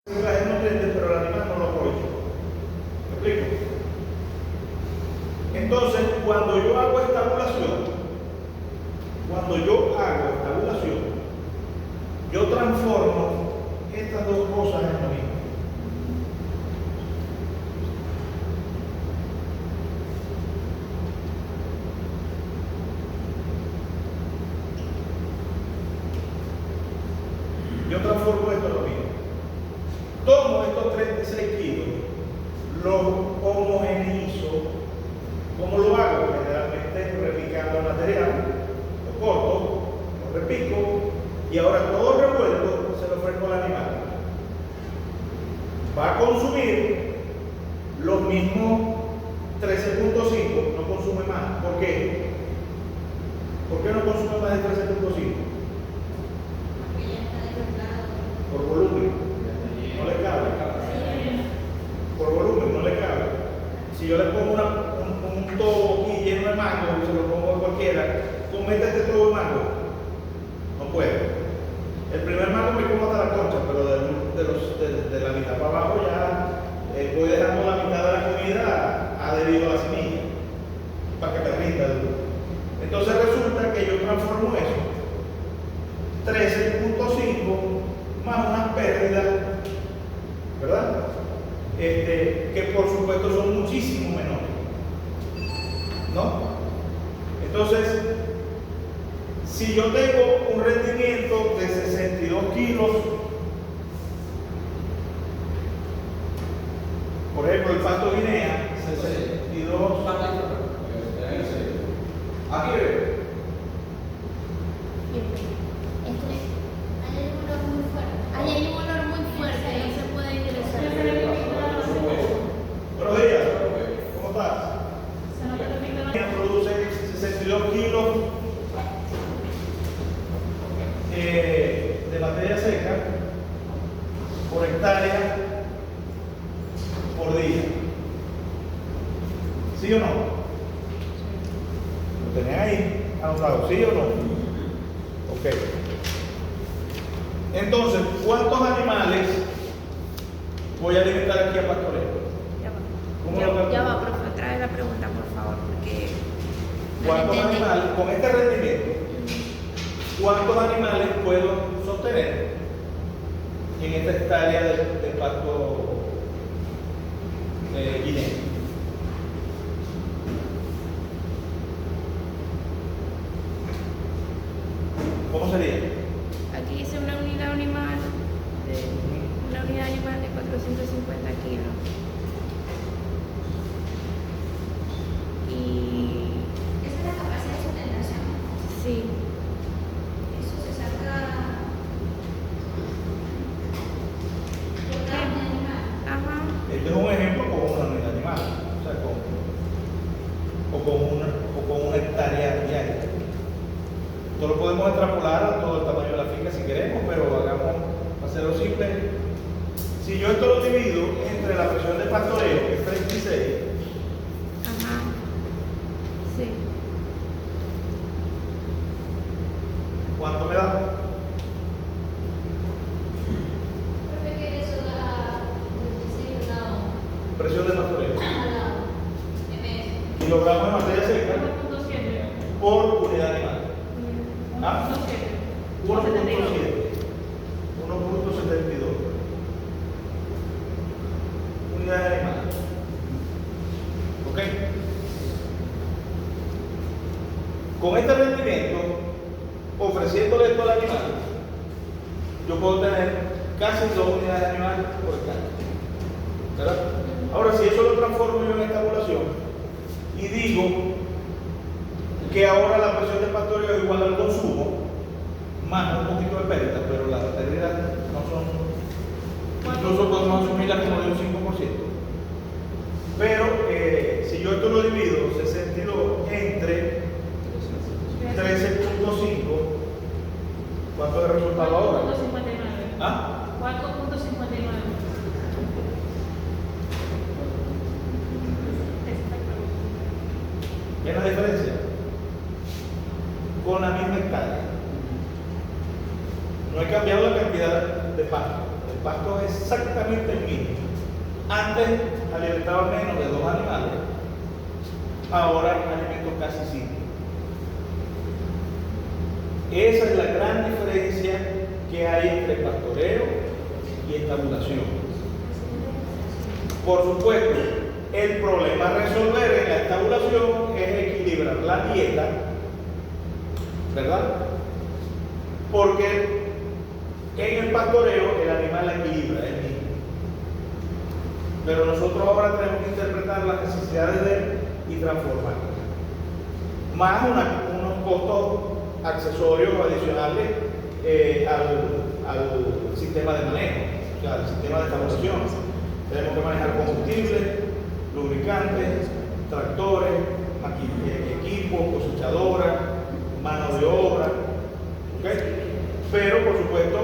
traje nutrientes, pero el animal no lo aprovechó. ¿Me explico? Entonces, cuando yo hago estabulación, yo transformo estas dos cosas en lo mismo. Yo transformo esto en lo mismo. Tomo estos 36 kilos, los homogeneizo. ¿Cómo lo hago? Generalmente replicando el material, lo corto, lo repico y ahora todo revuelto se lo ofrezco al animal. Va a consumir los mismos 13.5, no consume más. ¿Por qué? ¿Por qué no consume más de 13.5? Por volumen, no le cabe. Por volumen, no le cabe. Si yo le pongo un tobo aquí lleno de mango y se lo pongo a cualquiera, cometa este tobo de mango. No puede. El primer mango me como hasta la concha, pero de la mitad para abajo ya voy dejando la mitad de la comida adherido a la semilla para que me rinda. Entonces resulta que yo transformo eso 13.5 más unas pérdidas, ¿verdad? Que por supuesto son muchísimo menores, ¿no? Entonces, si yo tengo un rendimiento de 62 kilos, por ejemplo, el pasto guinea, 62. Aquí ve. Hay un olor muy fuerte, no se puede ingresar. Buenos días, ¿cómo estás? Produce 62 kilos de materia seca por hectárea por día. ¿Sí o no? ¿Lo tenés ahí anotado? ¿Sí o no? Ok. Entonces, ¿cuántos animales voy a alimentar aquí a pastoreo? Ya va, profe, trae la pregunta, por favor, porque ¿Cuántos animales, con este rendimiento, cuántos animales puedo sostener en esta hectárea de pasto guineo? ¿Cómo sería? aquí dice una unidad animal de 450 kilos. Y Esa es la capacidad de sustentación. sí, Eso se saca por cada animal. ajá, Este es un ejemplo con una unidad animal, o sea, con una hectárea diaria. Esto lo podemos extrapolar a todo el tamaño de la finca si queremos, pero hagamos, para hacerlo simple. Si yo esto lo divido entre la presión de pastoreo, que es 36, ajá, sí. ¿cuánto me da? Profe, que eso da 26 lado. Presión de pastoreo. Lado. MS. Kilogramos de materia seca por unidad animal. ¿Ah? 1.7. 1.72. Unidades animales. ¿Ok? Con este rendimiento, ofreciéndole esto al animal, yo puedo tener casi 2 unidades animales por hectárea. ¿Verdad? Ahora, si eso lo transformo yo en estabulación y digo que ahora la presión de pastoreo es igual al consumo, más un poquito de pérdida, pero las pérdidas no son, incluso podemos asumirlas como de un 5%. Pero si yo esto lo divido, 62 entre 13.5, ¿cuánto es el resultado ahora? 4.59. ¿Ah? 4.59. ¿Qué es la diferencia? Con la misma hectárea. No he cambiado la cantidad de pasto, he pasto es exactamente el mismo. Antes alimentaban menos de 2 animales, ahora alimento casi 5. Esa es la gran diferencia que hay entre pastoreo y estabulación. Por supuesto, el problema a resolver en la estabulación es equilibrar la dieta, ¿verdad? Porque en el pastoreo el animal la equilibra él mismo. Pero nosotros ahora tenemos que interpretar las necesidades de él y transformarlas. Más unos costos accesorios o adicionales al sistema de manejo, o sea, al sistema de estabulación. Tenemos que manejar combustible, lubricantes, tractores, equipos, cosechadoras, mano de obra, ¿okay? Pero por supuesto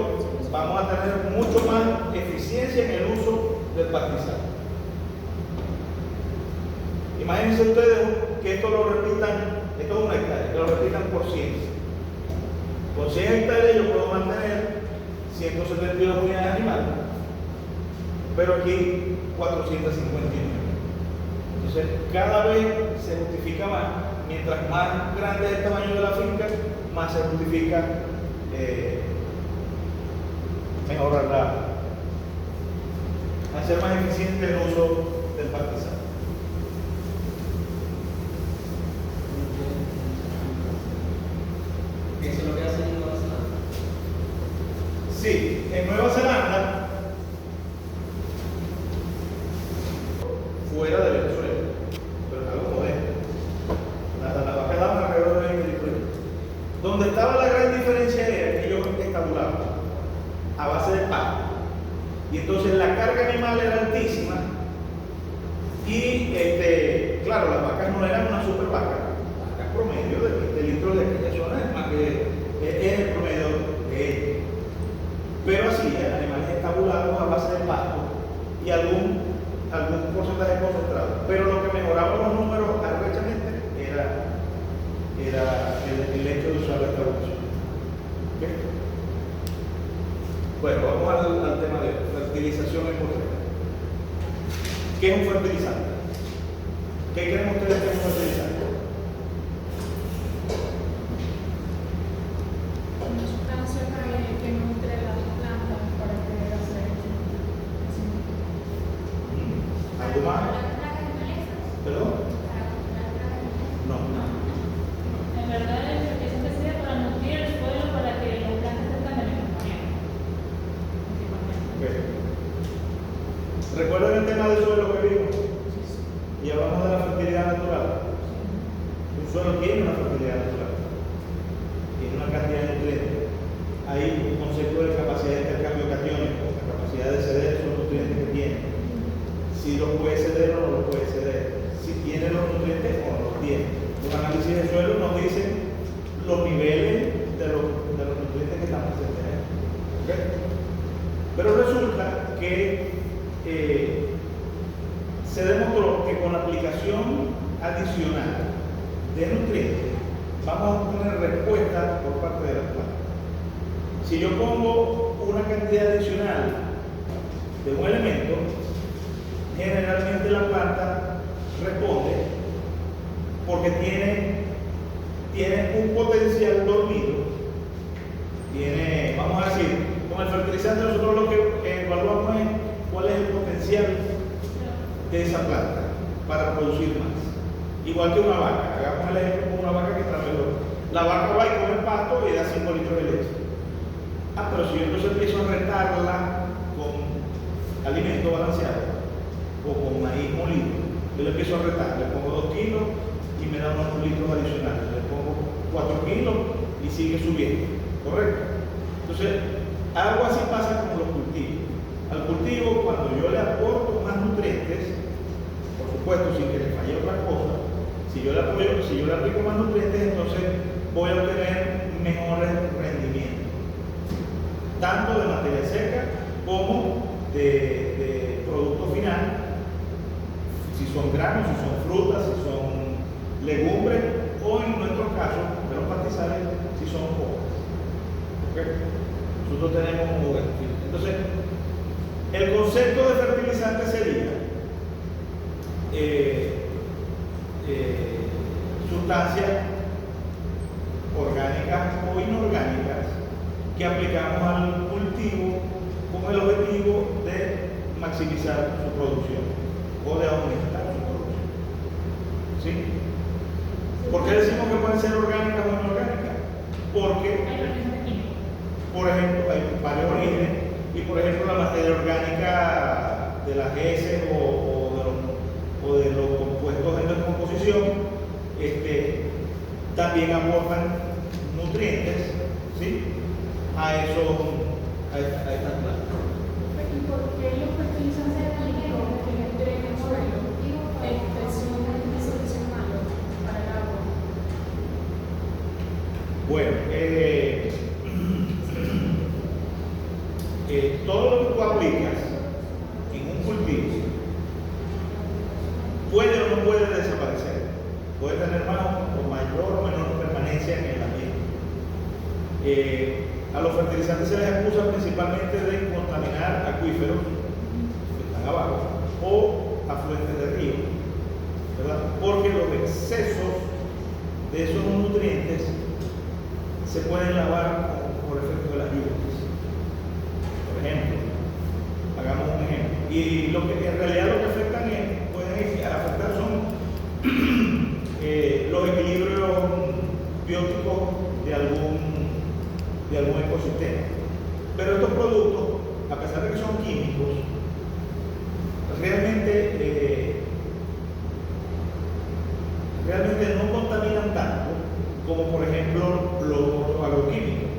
vamos a tener mucho más eficiencia en el uso del pastizal. Imagínense ustedes que esto lo repitan, esto es 1 hectárea, que lo repitan por 100. Con 100 hectáreas yo puedo mantener 172 unidades animales, pero aquí 459. Entonces cada vez se justifica más, mientras más grande es el tamaño de la finca, más se justifica mejorar hacer más eficiente el uso del pastizal. ¿Eso es lo que hacen en Nueva Zelanda? Sí, en Nueva Zelanda, fuera de Venezuela, pero en algo moderno, las vacas daban alrededor de 20 litros. Donde estaba la gran diferencia era que ellos estabulaban a base de pasto. Y entonces la carga animal era altísima y claro, las vacas no eran una super vaca, vacas promedio de 20 litros de aquella zona, es más que es el promedio de ellos. Pero así, animales estabulados a base de pasto y algún porcentaje concentrado. Pero lo que mejoraba los números arrechamente era el hecho de usar la estabulación. ¿Okay? Bueno, vamos al tema de fertilización en concreto. ¿Qué es un fertilizante? ¿Qué creen ustedes que es un fertilizante? Una sustancia que nutre las plantas para poder hacer ¿Algo más? ¿Perdón? No. En verdad, el fertilizante sirve para nutrir el suelo para que las plantas tengan mejor manejo. Okay. ¿Recuerdan el tema del suelo que vimos? Y hablamos de la fertilidad natural. Un suelo tiene una fertilidad natural, tiene una cantidad de nutrientes. Hay un concepto de capacidad de intercambio catiónico, la capacidad de ceder esos nutrientes que tiene. Si los puede ceder o no los puede ceder, si tiene los nutrientes o no los tiene. Los análisis de suelo nos dicen los niveles de los nutrientes que están presentes. ¿Okay? Pero resulta que se demostró que con la aplicación adicional de nutrientes vamos a obtener respuesta por parte de la planta. Si yo pongo una cantidad adicional de un elemento, generalmente la planta responde porque tiene un potencial dormido. Vamos a decir, con el fertilizante nosotros lo que evaluamos es cuál es el potencial de esa planta para producir más. Igual que una vaca, hagamos el ejemplo con una vaca que trabaja. La vaca va y come pasto y da 5 litros de leche. Pero si yo entonces empiezo a retarla con alimento balanceado o con maíz molido, yo le empiezo a retar, le pongo 2 kilos y me da unos litros adicionales, le pongo 4 kilos y sigue subiendo, ¿correcto? Entonces, algo así pasa con los cultivos. Al cultivo, cuando yo le aporto más nutrientes, por supuesto, sin que le falle otra cosa, si yo le aplico más nutrientes, entonces voy a obtener mejores rendimientos, tanto de materia seca como de producto final, si son granos, si son frutas, si son legumbres, o en nuestro caso, de los pastizales, si son hojas. ¿Okay? Nosotros tenemos hojas. Entonces, El concepto de fertilizante sería sustancias orgánicas o inorgánicas que aplicamos al cultivo con el objetivo de maximizar su producción o de aumentar su producción. ¿Sí? ¿Por qué decimos que pueden ser orgánicas o inorgánicas? Porque, Hay fertilizantes químicos. por ejemplo, hay varios orígenes y, por ejemplo, la materia orgánica de las heces o de los compuestos en descomposición también aportan nutrientes, ¿sí?, a estas plantas. ¿Y por qué los fertilizantes químicos que entren en el suelo son malos para el agua? Bueno, todo lo que tú aplicas en un cultivo puede o no puede desaparecer, puede tener más o mayor o menor permanencia en el ambiente. A los fertilizantes se les acusa principalmente de contaminar acuíferos que están abajo o afluentes de ríos, ¿verdad? Porque los excesos de esos nutrientes se pueden lavar por efecto de las lluvias. Por ejemplo, hagamos un ejemplo. Y lo que en realidad lo que afectan pueden afectar son los equilibrios bióticos de algún ecosistema. Pero estos productos, a pesar de que son químicos, realmente no contaminan tanto como, por ejemplo, los agroquímicos.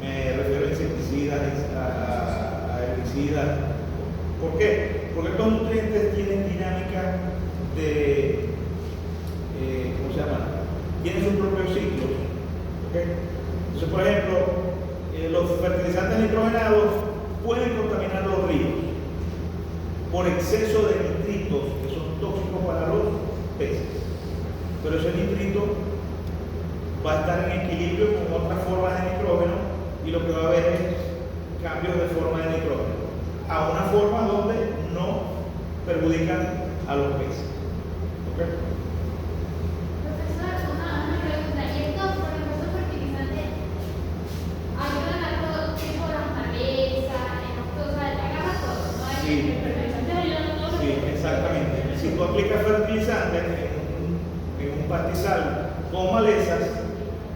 Me refiero a insecticidas, a herbicidas. ¿Por qué? Porque estos nutrientes tienen dinámica de, ¿cómo se llama? Tienen sus propios ciclos. ¿Okay? Entonces, por ejemplo, los fertilizantes nitrogenados pueden contaminar los ríos por exceso de nitritos que son tóxicos para los peces. Pero ese nitrito va a estar en equilibrio con otras formas de nitrógeno y lo que va a haber es cambios de forma de nitrógeno a una forma donde no perjudican a los peces. ¿Okay? Profesor, una pregunta. ¿Y estos, por ejemplo, estos fertilizantes ayudan a todo tipo de las malezas, o sea, agarra todo? ¿No hay Sí. Fertilizantes ayudan a todos. Sí, exactamente. Si tú aplicas fertilizantes en un pastizal con malezas,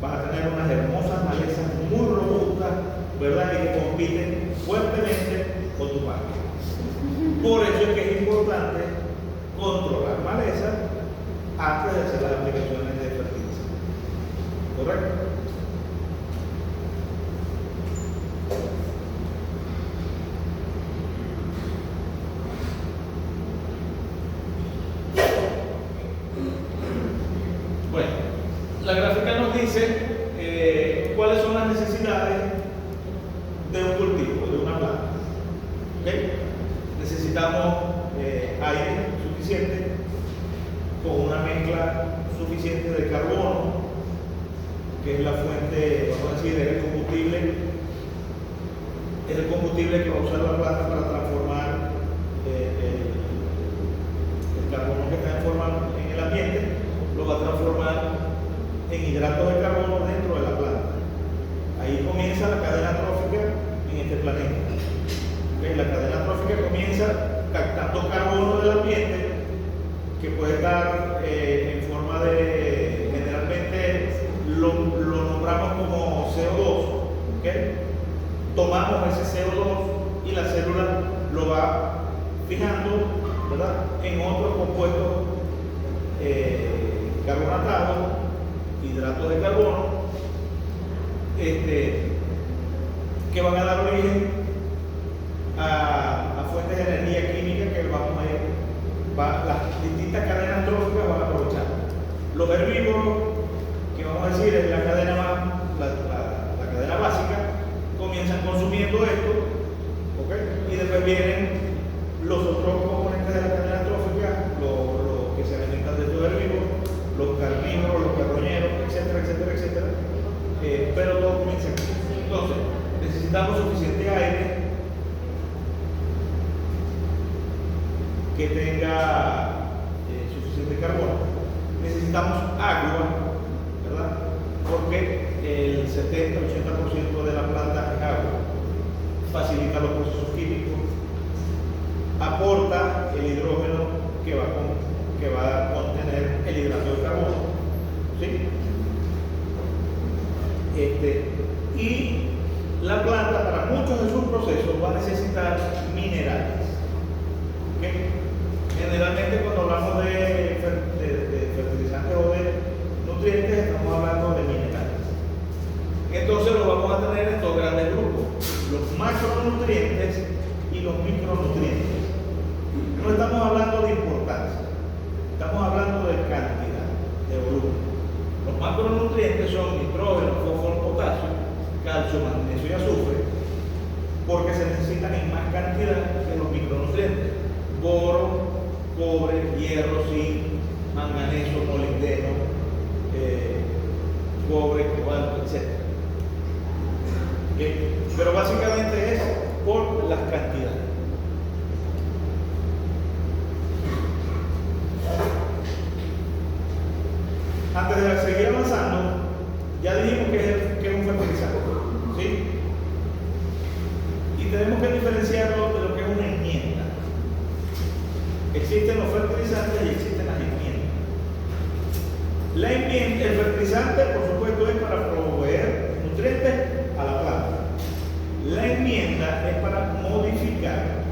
vas a tener unas hermosas malezas muy robustas, ¿verdad? Y que compiten fuertemente con tu pasto. Por eso es que es importante controlar malezas antes de hacer las aplicaciones de fertilizantes. ¿Correcto? Bueno, la gráfica nos dice cuáles son las necesidades de un cultivo, de una planta. ¿Okay? Necesitamos aire suficiente con una mezcla suficiente de carbono, que es la fuente, vamos a decir, es el combustible que va a usar la planta para transformar el carbono que está en el ambiente, lo va a transformar en hidratos de carbono dentro de la planta. Ahí comienza la cadena trófica en este planeta. ¿Okay? La cadena trófica comienza captando carbono del ambiente, que puede estar en forma de, generalmente lo nombramos como CO2. ¿Okay? Tomamos ese CO2 y la célula lo va fijando, ¿verdad?, en otros compuestos carbonatados, hidratos de carbono, que van a dar origen a fuentes de energía química que vamos a ir, las distintas cadenas tróficas van a aprovechar. Los herbívoros, que vamos a decir es la cadena básica, comienzan consumiendo esto, ¿okay? Y después vienen los otros componentes de la cadena trófica, los que se alimentan de estos herbívoros, los carnívoros, los carroñeros, etcétera, etcétera, etcétera. Pero todo comienza aquí. Entonces, necesitamos suficiente aire que tenga suficiente carbono. Necesitamos agua, ¿verdad? Porque el 70-80% de la planta es agua. Facilita los procesos químicos, aporta el hidrógeno que va a contener el hidrato de carbono, ¿sí? Y la planta para muchos de sus procesos va a necesitar minerales, ¿okay? Generalmente cuando hablamos de fertilizantes o de nutrientes estamos hablando de minerales. Entonces lo vamos a tener en dos grandes grupos: los macronutrientes y los micronutrientes. No estamos hablando de importancia, estamos hablando de cantidad, de volumen. Los macronutrientes son nitrógeno, fósforo, potasio, calcio, magnesio y azufre, porque se necesitan en más cantidad que los micronutrientes: boro, cobre, hierro, zinc, manganeso, molibdeno, cobre, cobalto, etc. ¿Okay? Pero básicamente es por las cantidades. Antes de seguir avanzando, ya dijimos que es un fertilizante, ¿sí? Y tenemos que diferenciarlo de lo que es una enmienda. Existen los fertilizantes y existen las enmiendas. La enmienda, el fertilizante, por supuesto, es para proveer nutrientes a la planta. La enmienda es para modificar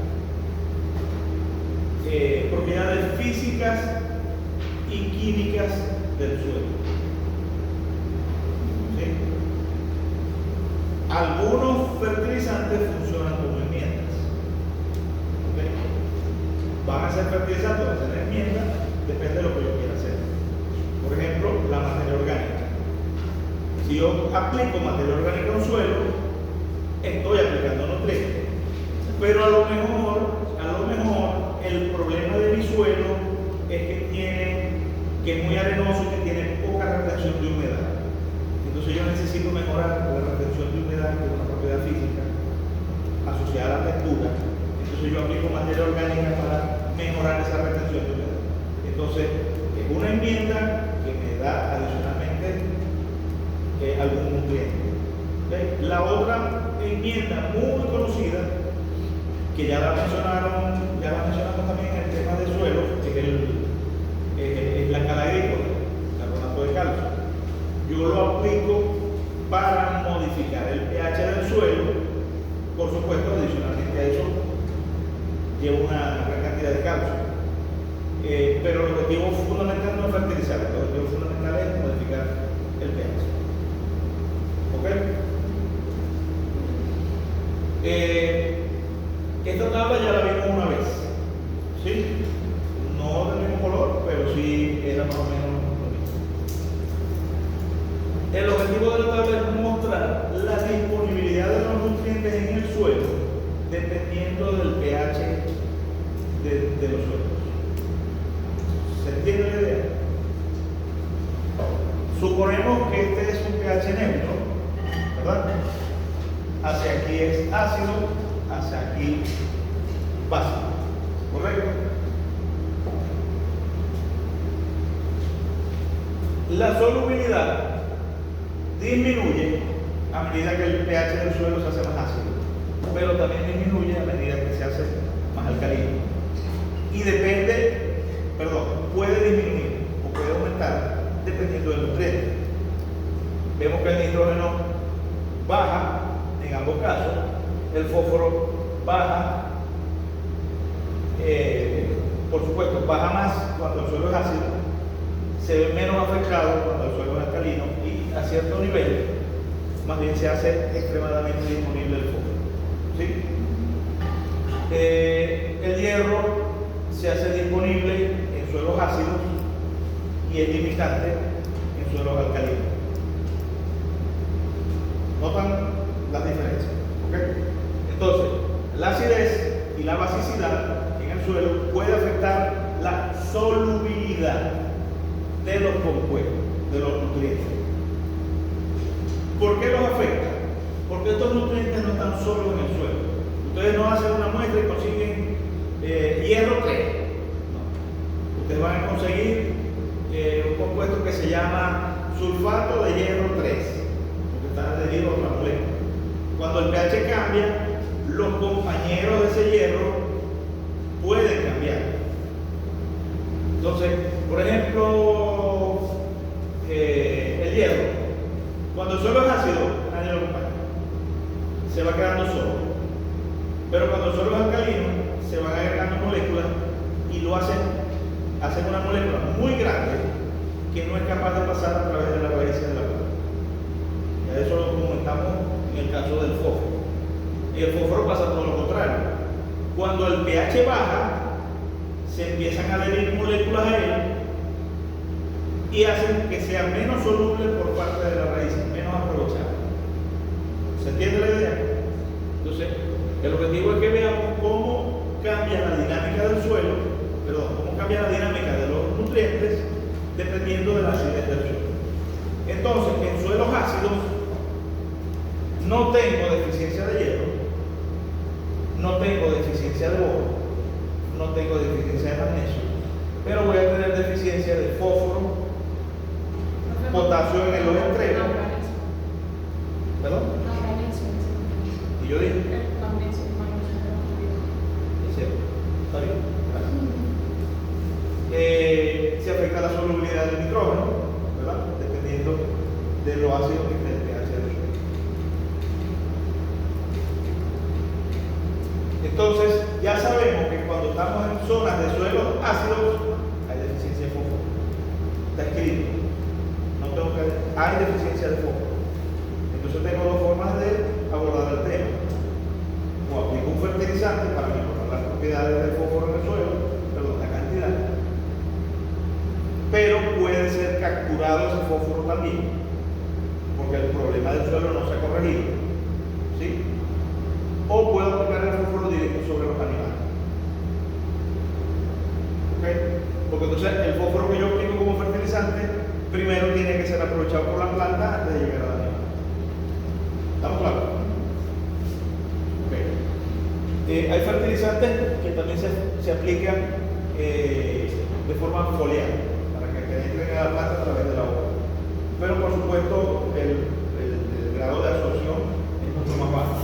propiedades físicas y químicas del suelo. ¿Sí? Algunos fertilizantes funcionan como enmiendas. ¿Okay? Van a ser fertilizantes, van a ser enmiendas, depende de lo que yo quiera hacer. Por ejemplo, la materia orgánica. Si yo aplico materia orgánica a un suelo, estoy aplicando nutrientes. Pero a lo mejor el problema de mi suelo es que es muy arenoso y que tiene poca retención de humedad. Entonces yo necesito mejorar la retención de humedad, que es una propiedad física asociada a la textura. Entonces yo aplico materia orgánica para mejorar esa retención de humedad. Entonces es una enmienda que me da adicionalmente algún nutriente. ¿Okay? La otra enmienda muy conocida, que ya la mencionamos también en el tema de suelo, es la cal agrícola, carbonato de calcio. Yo lo aplico para modificar el pH del suelo. Por supuesto, adicionalmente a eso lleva una gran cantidad de calcio. Pero el objetivo fundamental no es fertilizar, el objetivo fundamental es modificar el pH. ¿Ok? Esta tabla ya la vimos una vez, ¿sí? No del mismo color, pero sí era más o menos lo mismo. El objetivo de la tabla es mostrar la disponibilidad de los nutrientes en el suelo dependiendo del pH de los suelos. ¿Se entiende la idea? Suponemos que este es un pH neutro, ¿verdad? Hacia aquí es ácido, hacia aquí básico, ¿correcto? La solubilidad disminuye a medida que el pH del suelo se hace más ácido, pero también disminuye a medida que se hace más alcalino. Y puede disminuir o puede aumentar dependiendo del nutriente. Vemos que el nitrógeno baja en ambos casos, el fósforo baja, por supuesto, baja más cuando el suelo es ácido, se ve menos afectado cuando el suelo es alcalino y a cierto nivel más bien se hace extremadamente disponible el fósforo, ¿sí? El hierro se hace disponible en suelos ácidos y es limitante en suelos alcalinos. ¿Notan las diferencias? ¿Okay? Entonces, la acidez y la basicidad en el suelo puede afectar la solubilidad de los compuestos, de los nutrientes. ¿Por qué los afecta? Porque estos nutrientes no están solo en el suelo. Ustedes no hacen una muestra y consiguen hierro 3 se llama sulfato de hierro 3, porque está adherido a otra molécula. Cuando el pH cambia, los compañeros de ese hierro pueden cambiar. Entonces, por ejemplo, el hierro, cuando el suelo es ácido, nadie lo acompaña, se va quedando solo. Pero cuando el suelo es alcalino, se van agregando moléculas y lo hacen una molécula muy grande que no es capaz de pasar a través de la raíz de la planta. Y eso lo comentamos en el caso del fósforo. Y el fósforo pasa todo lo contrario. Cuando el pH baja, se empiezan a adherir moléculas a él y hacen que sea menos soluble por parte de la raíz, menos aprovechable. ¿Se entiende la idea? Entonces, el objetivo es que veamos cómo cambia la dinámica del suelo, cómo cambia la dinámica de los nutrientes dependiendo de la acidez del suelo. Entonces, en suelos ácidos no tengo deficiencia de hierro, no tengo deficiencia de boro, no tengo deficiencia de magnesio, pero voy a tener deficiencia de fósforo, potasio en los extremos. ¿Perdón? ¿Y yo dije? ¿Es cierto? ¿Está bien? Se afecta la solubilidad del nitrógeno, ¿verdad? Dependiendo de lo ácido que esté el pH del suelo. Entonces, ya sabemos que cuando estamos en zonas de suelos ácidos, hay deficiencia de fósforo. Está escrito. No tengo que... Hay deficiencia de fósforo. Entonces tengo dos formas de abordar el tema. O aplico un fertilizante para mejorar las propiedades del fósforo en el suelo, la cantidad. Pero puede ser capturado ese fósforo también, porque el problema del suelo no se ha corregido. ¿Sí? O puedo aplicar el fósforo directo sobre los animales. ¿Ok? Porque entonces el fósforo que yo aplico como fertilizante primero tiene que ser aprovechado por la planta antes de llegar al animal. ¿Estamos claros? Okay. Hay fertilizantes que también se aplican de forma foliar, para que entren a la planta a través de la hoja. Pero por supuesto el grado de absorción es mucho más bajo.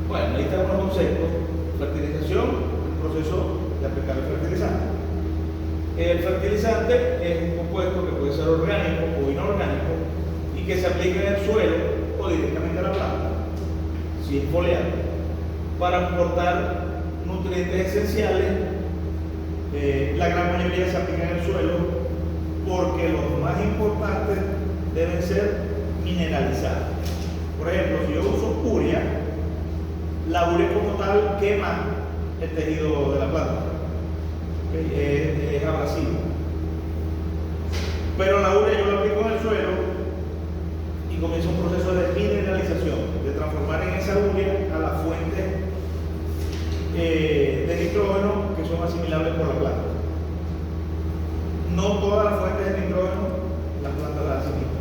Bueno, ahí están unos conceptos. Fertilización, el proceso de aplicar el fertilizante. El fertilizante es un compuesto que puede ser orgánico o inorgánico y que se aplica en el suelo o directamente a la planta, si es foliar, para aportar nutrientes esenciales. La gran mayoría se aplica en el suelo porque los más importantes deben ser mineralizados. Por ejemplo, si yo uso urea, la urea como tal quema el tejido de la planta. Es abrasivo. Pero la urea yo la aplico en el suelo y comienza un proceso de mineralización, de transformar en esa urea a las fuentes de nitrógeno que son asimilables por la planta. No todas las fuentes de nitrógeno las plantas las asimilan.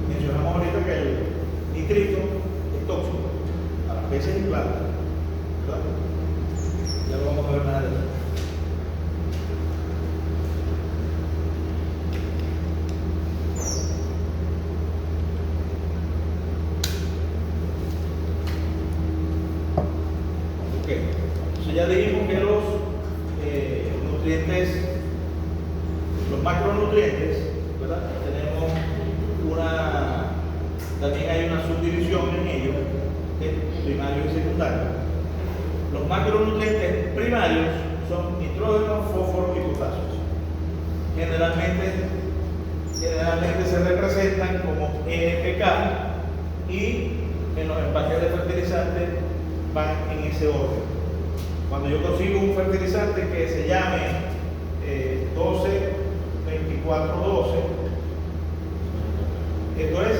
Mencionamos ahorita que el nitrito es tóxico a las peces y plantas, ¿verdad? Ya lo vamos a ver más adelante. Ya dijimos que los nutrientes, los macronutrientes, ¿verdad? Tenemos también hay una subdivisión en ellos, primario y secundario. Los macronutrientes primarios son nitrógeno, fósforo y potasio. Generalmente se representan como NPK y en los empaques de fertilizantes van en ese orden. Cuando yo consigo un fertilizante que se llame 12, 24, 12, esto es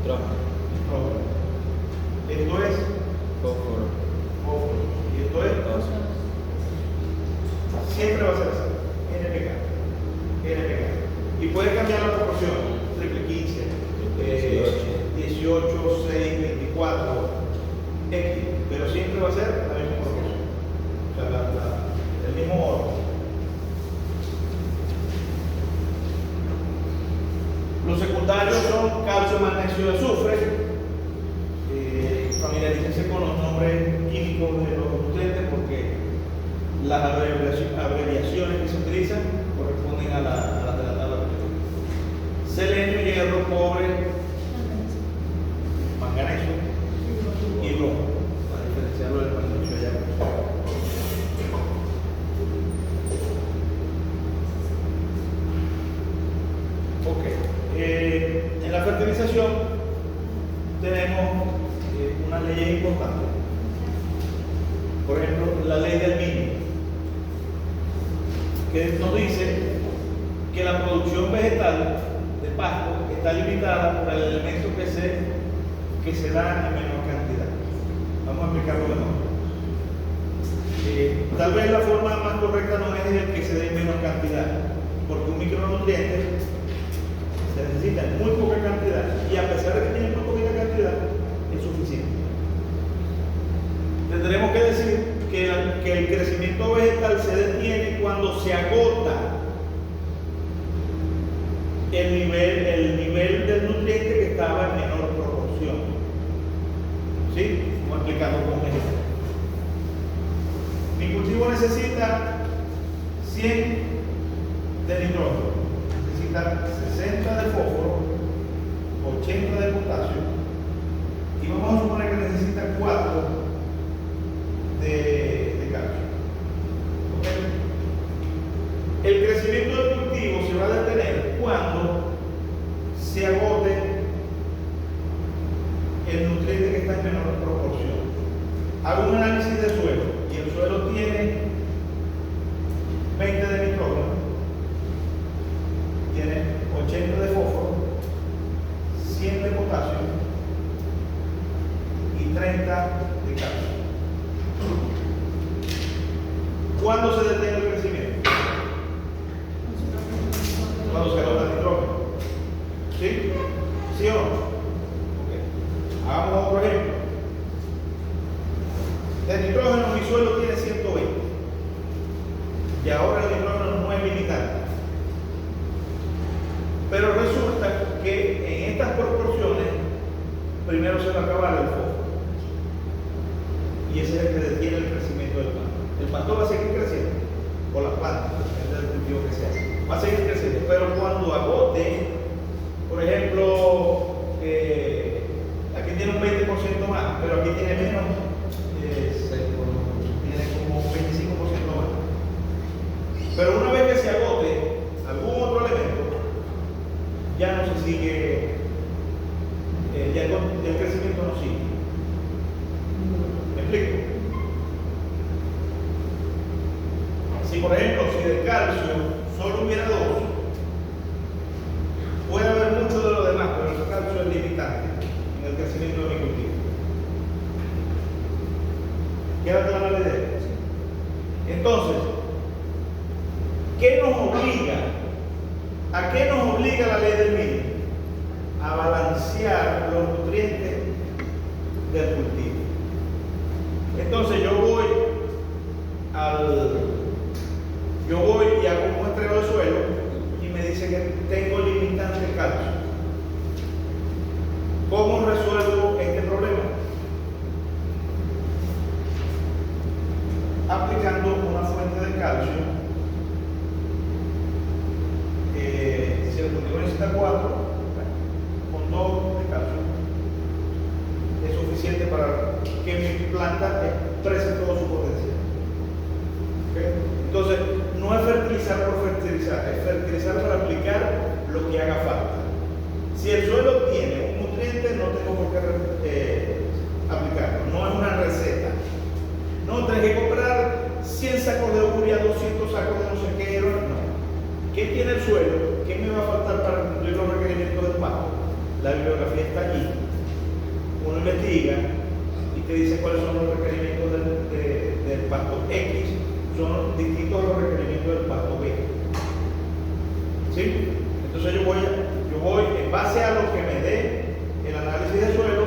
Nitrógeno. Esto es Fósforo. y esto es siempre va a ser así, NPK. Y puede cambiar la proporción, triple 15, 18, 6, 24, X, pero siempre va a ser la misma proporción. O sea, abreviaciones que se utilizan corresponden a las de la tabla anterior. Selenio, hierro, cobre, manganeso y bromo, para diferenciarlo del magnesio allá. Ok, en la fertilización tenemos unas leyes importantes. Por ejemplo, la ley del mínimo, que nos dice que la producción vegetal de pasto está limitada por el elemento que se da en menor cantidad. Vamos a explicarlo mejor. Tal vez la forma más correcta no es el que se dé en menor cantidad, porque un micronutriente se necesita en muy poca cantidad y a pesar de que tiene muy poquita cantidad, es suficiente. Tendremos que decir que el crecimiento vegetal se detiene cuando se agota el nivel del nutriente que estaba en menor proporción. ¿Sí? Vamos explicando con un ejemplo. Mi cultivo necesita 100 de nitrógeno, necesita 60 de fósforo, 80 de potasio y vamos a suponer que necesita 4 de calcio. ¿Okay? El crecimiento del cultivo se va a detener cuando se agote el nutriente que está en menor proporción. Hago un análisis de suelo y el suelo tiene 20 de nitrógeno, tiene 80 de fósforo, 100 de potasio y 30 de calcio. ¿Cuándo se detiene el crecimiento? Cuando se agota el nitrógeno. ¿Sí? ¿Sí o no? Okay. Hagamos otro ejemplo. El nitrógeno, mi suelo tiene 120. Y ahora el nitrógeno no es limitante. Pero resulta que en estas proporciones, primero se va a acabar el fósforo. Y ese es el que detiene el crecimiento del pasto. El pasto va a seguir creciendo, o la planta, depende del cultivo que sea. Va a seguir creciendo, pero cuando agote, por ejemplo, aquí tiene un 20% más, pero aquí tiene menos, tiene como un 25% más. Pero una vez que se agote algún otro elemento, ya no se sigue, ya el crecimiento no sigue. ¿Me explico? Si por ejemplo, si de calcio solo hubiera 2, puede haber mucho de lo demás, pero el calcio es limitante en el crecimiento de mi cultivo. ¿Queda clara la idea? Entonces, ¿qué nos obliga? ¿A qué nos obliga la ley del mínimo? A balancear los nutrientes del cultivo. Entonces yo voy y hago un muestreo de suelo y me dice que tengo limitante calcio. ¿Cómo resuelvo este problema? Aplicando una fuente de calcio. Si el cultivo necesita 4, con 2 de calcio es suficiente para que mi planta exprese todo su potencial. ¿Okay? Entonces, no es fertilizar por fertilizar, es fertilizar para aplicar lo que haga falta. Si el suelo tiene un nutriente, no tengo por qué aplicarlo, no es una receta. No tengo que comprar 100 sacos de urea, 200 sacos de no sé qué, no. ¿Qué tiene el suelo? ¿Qué me va a faltar para cumplir los requerimientos del pasto? La bibliografía está aquí. Uno investiga y te dice cuáles son los requerimientos del pasto X, son distintos a los requerimientos del pasto B. ¿Sí? Entonces yo voy en base a lo que me dé el análisis de suelo,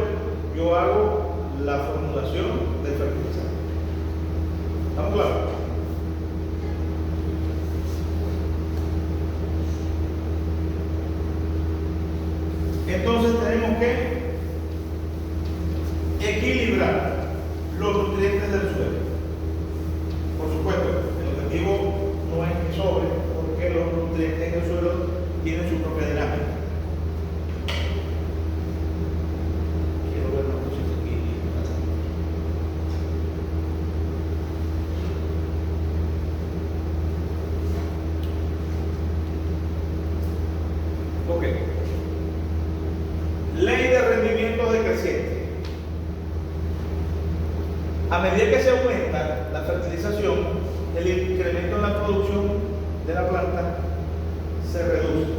yo hago la formulación del fertilizante. ¿Estamos claros? Entonces tenemos que equilibrar los nutrientes del suelo. Por supuesto, el objetivo sobre, porque los nutrientes en el suelo tienen su propia dinámica. Quiero ver una cosita aquí. Ok. Ley de rendimiento decreciente. A medida que se aumenta la fertilización, el incremento en la producción de la planta se reduce.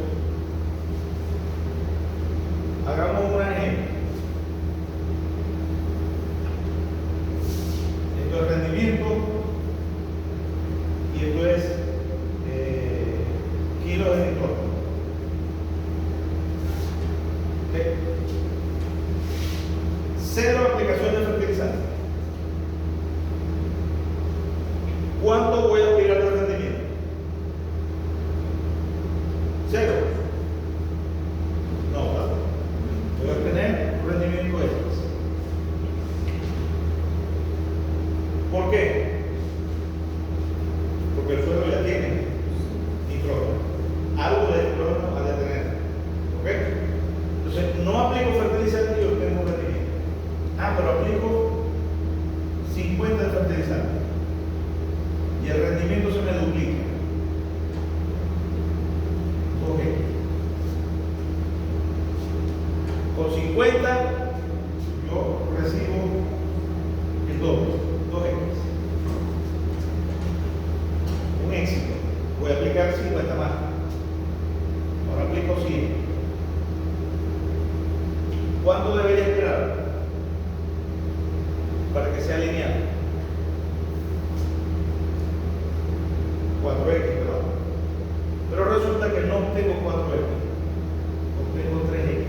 Hagamos un ejemplo. Esto es rendimiento y esto es kilos de nitrógeno. ¿Okay? Cero aplicación de fertilizante. ¿Cuánto voy a aplicar de rendimiento? Cero. No, ¿verdad? Voy a tener un rendimiento X. ¿Por qué? Porque el suelo ya tiene nitrógeno. Algo de nitrógeno ha de tener. ¿Ok? Entonces, no aplico fertilizante y obtengo rendimiento. Pero aplico 50 de fertilizante. Y el rendimiento se me duplica. Ok. Con 50 yo recibo el doble, 2X. Un éxito. Voy a aplicar 50 más. Ahora aplico 100. ¿Cuánto debería esperar para que sea lineal? 4X, ¿verdad? Pero resulta que no obtengo 4X, obtengo 3X.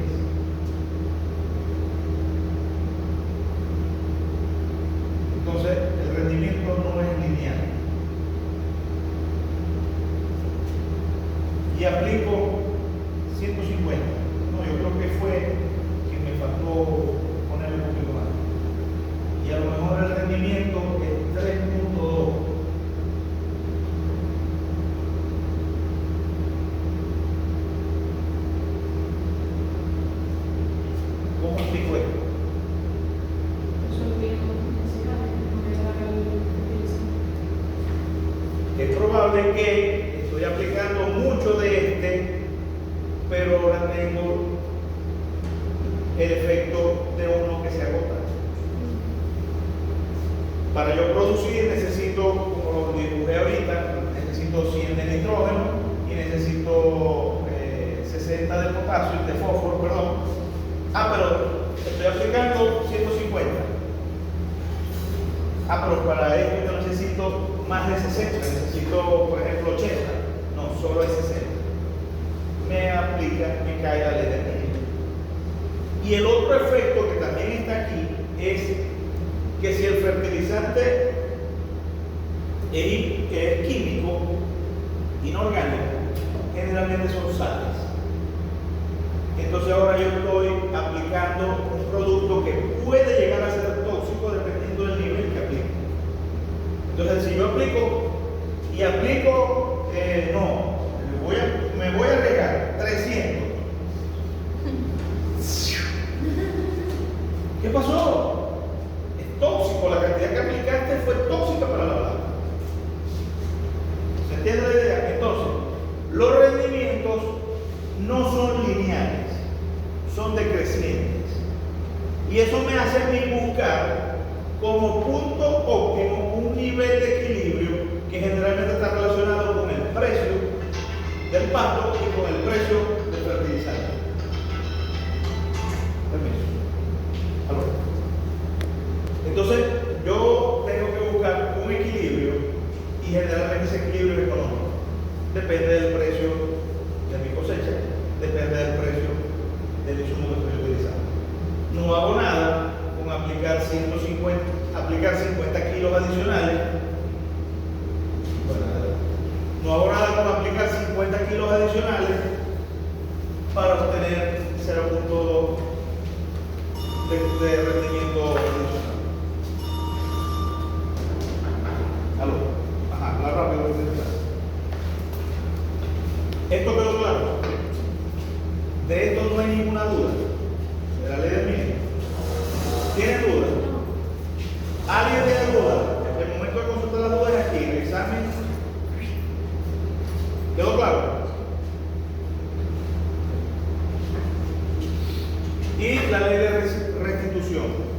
Entonces, el rendimiento no es lineal. Y aplico 150. No, yo creo que fue que me faltó ponerle un poquito más. Y a lo mejor el rendimiento es 3.2. ¿Cómo explico esto? Eso es bien necesario, porque era el fertilizante. Es probable que estoy aplicando mucho de este, pero ahora tengo el efecto de uno que se agota. Para yo producir necesito, como lo dibujé ahorita, necesito 100 de nitrógeno y necesito 60 de potasio, de fósforo, perdón. Pero estoy aplicando 150. Pero para esto yo necesito más de 60, necesito, por ejemplo, 80. No, solo hay 60. Me cae la ley de Miller. Y el otro efecto que también está aquí es que si el fertilizante es químico, inorgánico, generalmente son sales. Entonces ahora yo estoy aplicando un producto que puede llegar a ser tóxico dependiendo del nivel que aplique. Entonces si yo aplico me voy a regar 300. ¿Qué pasó? Es tóxico, la cantidad que aplicaste fue tóxica para la planta. ¿Se entiende la idea? Entonces, los rendimientos no son lineales, son decrecientes. Y eso me hace a mí buscar como punto óptimo un nivel de equilibrio que generalmente está relacionado con el precio del pasto y con el precio del fertilizante. Permiso. Entonces, yo tengo que buscar un equilibrio y generalmente ese equilibrio es económico. Depende del precio de mi cosecha, depende del precio del insumo que estoy utilizando. No hago nada con aplicar 50 kilos adicionales. No hago nada con aplicar 50 kilos adicionales para obtener 0.2 de rendimiento adicional. ¿Aló? La rápido. alguna duda de la ley del mínimo? ¿Tienen duda? ¿Alguien tiene duda? El momento de consultar las dudas es aquí, el examen. ¿Quedó claro? Y la ley de restitución.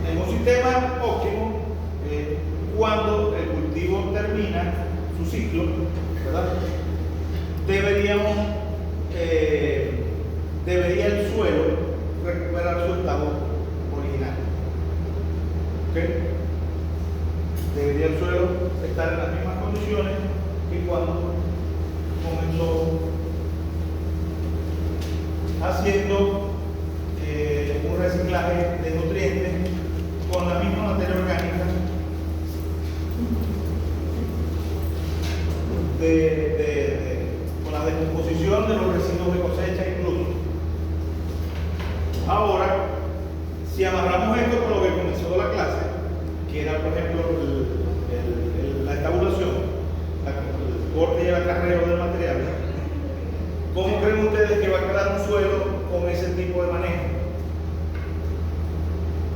En un sistema óptimo, cuando el cultivo termina su ciclo, ¿verdad? Debería el suelo recuperar su estado original. ¿Ok? Debería el suelo estar en las mismas condiciones que cuando comenzó haciendo un reciclaje de nutrientes con la misma materia orgánica con la descomposición de los residuos de cosecha incluso. Ahora, si amarramos esto con lo que comenzó la clase, que era por ejemplo la estabulación, el corte y el acarreo del material, ¿cómo creen ustedes que va a quedar un suelo con ese tipo de manejo?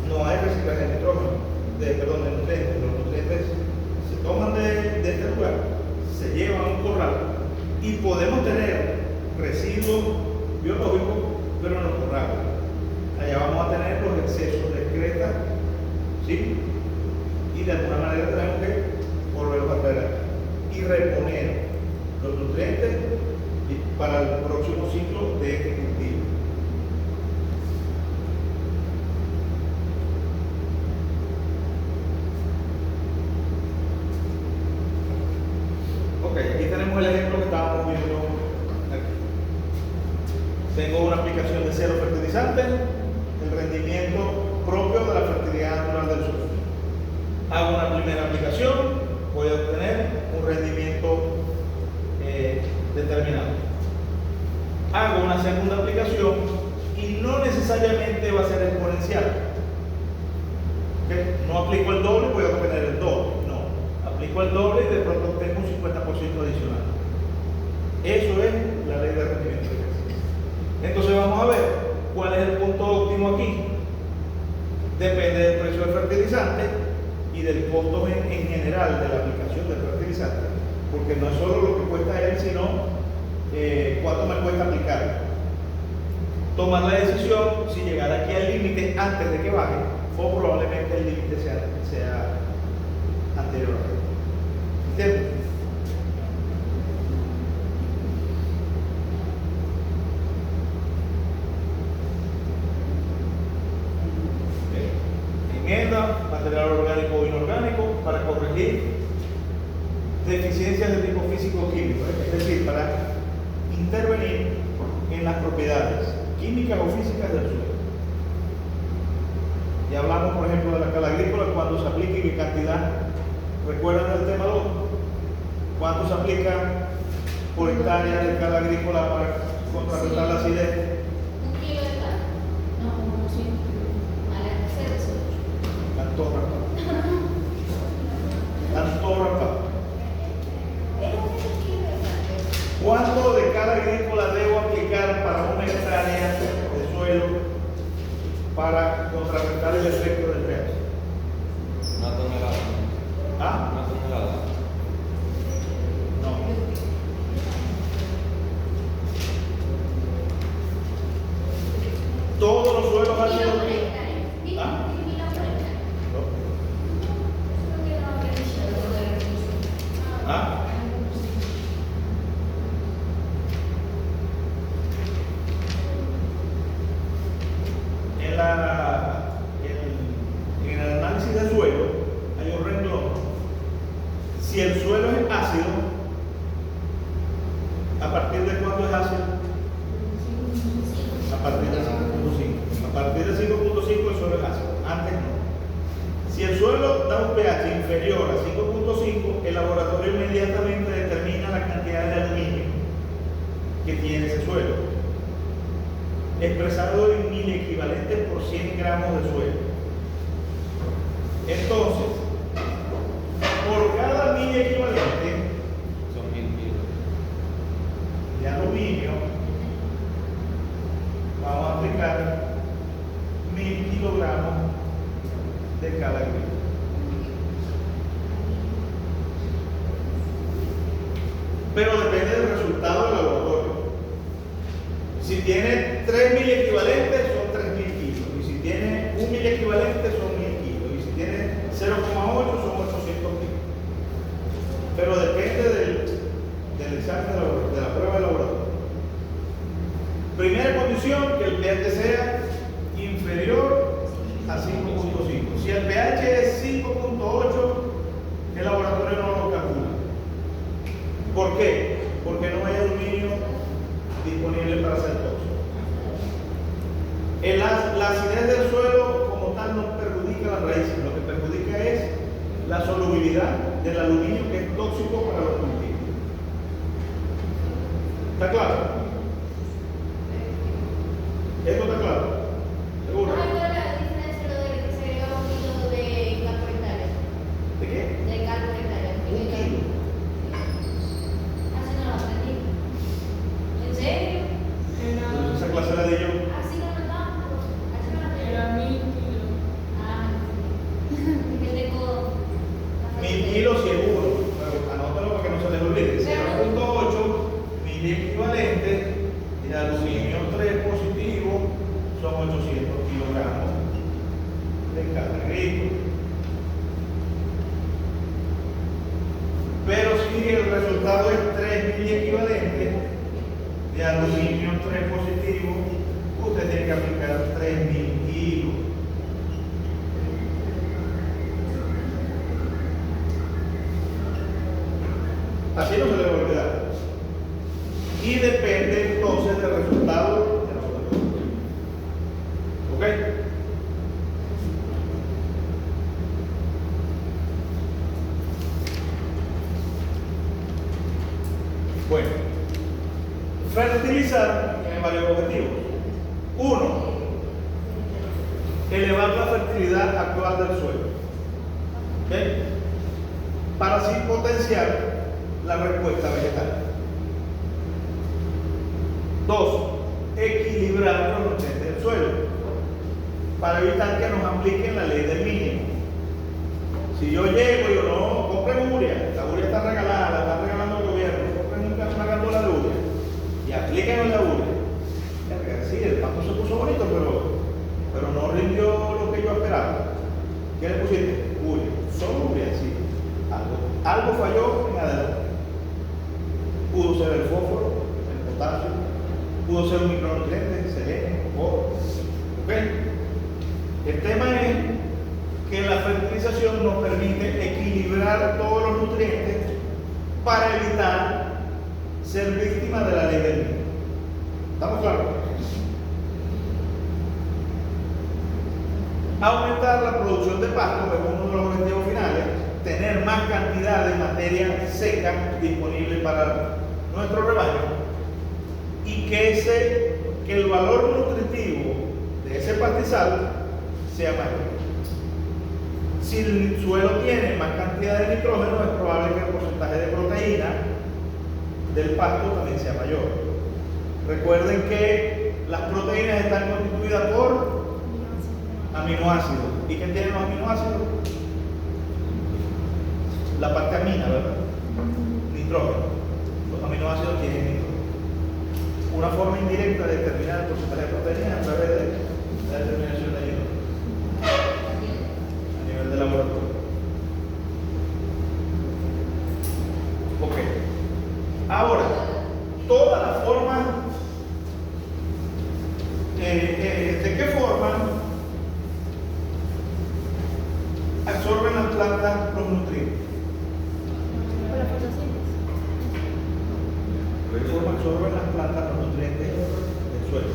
No hay reciclaje de nitrógeno, de nutrientes. Los nutrientes se toman de este lugar, se llevan a un corral y podemos tener residuos biológicos, pero en los corrales. Allá vamos a tener los excesos de excreta, ¿sí? Y de alguna manera tenemos que volverlos a traer y reponer los nutrientes para el próximo ciclo de este cultivo. Ok, aquí tenemos el ejemplo que estábamos viendo aquí. Tengo una aplicación de 0 fertilizantes, el rendimiento propio de la fertilidad natural del suelo. Hago una primera aplicación, voy a obtener un rendimiento determinado. Hago una segunda aplicación y no necesariamente va a ser exponencial. ¿Okay? No aplico el doble y voy a obtener el doble. No, aplico el doble y de pronto obtengo un 50% adicional. Eso es la ley de rendimiento. Entonces vamos a ver cuál es el punto óptimo aquí. Depende del precio del fertilizante y del costo en general de la aplicación del fertilizante, porque no es solo lo que cuesta él, sino cuánto me cuesta aplicar. Tomar la decisión si llegar aquí al límite antes de que baje o probablemente el límite sea anterior a él. ¿Entiendes? Enmienda, material orgánico o inorgánico para corregir deficiencias de tipo físico-químico, es decir, para intervenir en las propiedades químicas o físicas del suelo. Ya hablamos, por ejemplo, de la cal agrícola, cuándo se aplica y qué cantidad. ¿Recuerdan el tema 2? ¿Cuánto se aplica por hectárea de cal agrícola para contrarrestar la acidez? 1 kilo de cal. No, sí. A la cerveza. Tanto rapado. Tanto rapado. ¿Cuánto de cal agrícola debo aplicar para una hectárea de suelo para contrarrestar el efecto del pH? Una tonelada. ¿Ah? Una tonelada. No. Todos los suelos ácidos. ¿Ah? ¿Ah? En el análisis del suelo hay un renglón. Si el suelo es ácido, ¿a partir de cuándo es ácido? A partir del 5.5. A partir del 5.5 el suelo es ácido. Antes no. Si el suelo da un pH inferior a 5.5, el laboratorio inmediatamente determina la cantidad de aluminio que tiene ese suelo, expresado en 1000 equivalentes por 100 gramos de suelo. Entonces, por cada 1000 equivalentes, Son 1000 kilos. escala gris. Pero depende del resultado del laboratorio. Si tiene 3.000 equivalentes son 3.000 kilos, y si tiene 1.000 equivalentes son 1.000 kilos, y si tiene 0,8 son 800 kilos. Pero depende del examen de la prueba de laboratorio. Primera condición, que el pH sea inferior a 5.5. Si el pH es 5.8, el laboratorio no lo calcula. ¿Por qué? Porque no hay aluminio disponible para hacer tóxico. La acidez del suelo como tal no perjudica las raíces, lo que perjudica es la solubilidad del aluminio, que es tóxico para los cultivos. ¿Está claro? ¿Esto está claro? ¿Seguro? ¿Cuál es la diferencia de que se agrega un kilo de cálculo hectárea? ¿De qué? De cálculo hectárea. Un kilo. Así no lo aprendí. ¿En serio? Esa clase la di yo. Así no lo damos. Así no lo aprendí. Era 1.000 kilos. Ah, es que tengo. 1.000 kilos seguro. Anótalo para que no se les olvide. 0.8 mil equivalentes de aluminio 3 positivo son 800 kilogramos de cada agrícola. Pero si el resultado es 3.000 equivalentes de aluminio 3 positivo, usted tiene que aplicar 3.000 kilos. Así no se le va a olvidar. Y depende entonces del resultado de la votación. ¿Ok? Bueno, fertilizar tiene varios objetivos. Uno, elevar la fertilidad actual del suelo. ¿Ok? Para así potenciar la respuesta vegetal. Dos, equilibrar los nutrientes del suelo para evitar que nos apliquen la ley del mínimo. Si yo llego y yo no, compren urea, la urea está regalada, la está regalando el gobierno, compren una gandola de urea y apliquen la urea. Sí, el pasto se puso bonito, pero no rindió lo que yo esperaba. ¿Qué le pusiste? Urea, solo urea, sí. Algo falló en adelante. Pudo ser el fósforo, el potasio, pudo ser un micronutriente, selenio, oro. ¿Ok? El tema es que la fertilización nos permite equilibrar todos los nutrientes para evitar ser víctima de la ley del mínimo. ¿Estamos claros? Aumentar la producción de pasto es uno de los objetivos finales. Tener más cantidad de materia seca disponible para nuestro rebaño y que el valor nutritivo de ese pastizal sea mayor. Si el suelo tiene más cantidad de nitrógeno, es probable que el porcentaje de proteína del pasto también sea mayor. Recuerden que las proteínas están constituidas por aminoácidos. ¿Y qué tienen los aminoácidos? La parte amina, ¿verdad? Nitrógeno. Los aminoácidos tienen nitrógeno. Una forma indirecta de determinar el porcentaje de proteínas a través de la determinación de nitrógeno a nivel de laboratorio. Ok. Ahora, todas las formas, ¿de qué forma absorben las plantas los nutrientes? Por la fotosíntesis. ¿De qué forma absorben las plantas los nutrientes del suelo?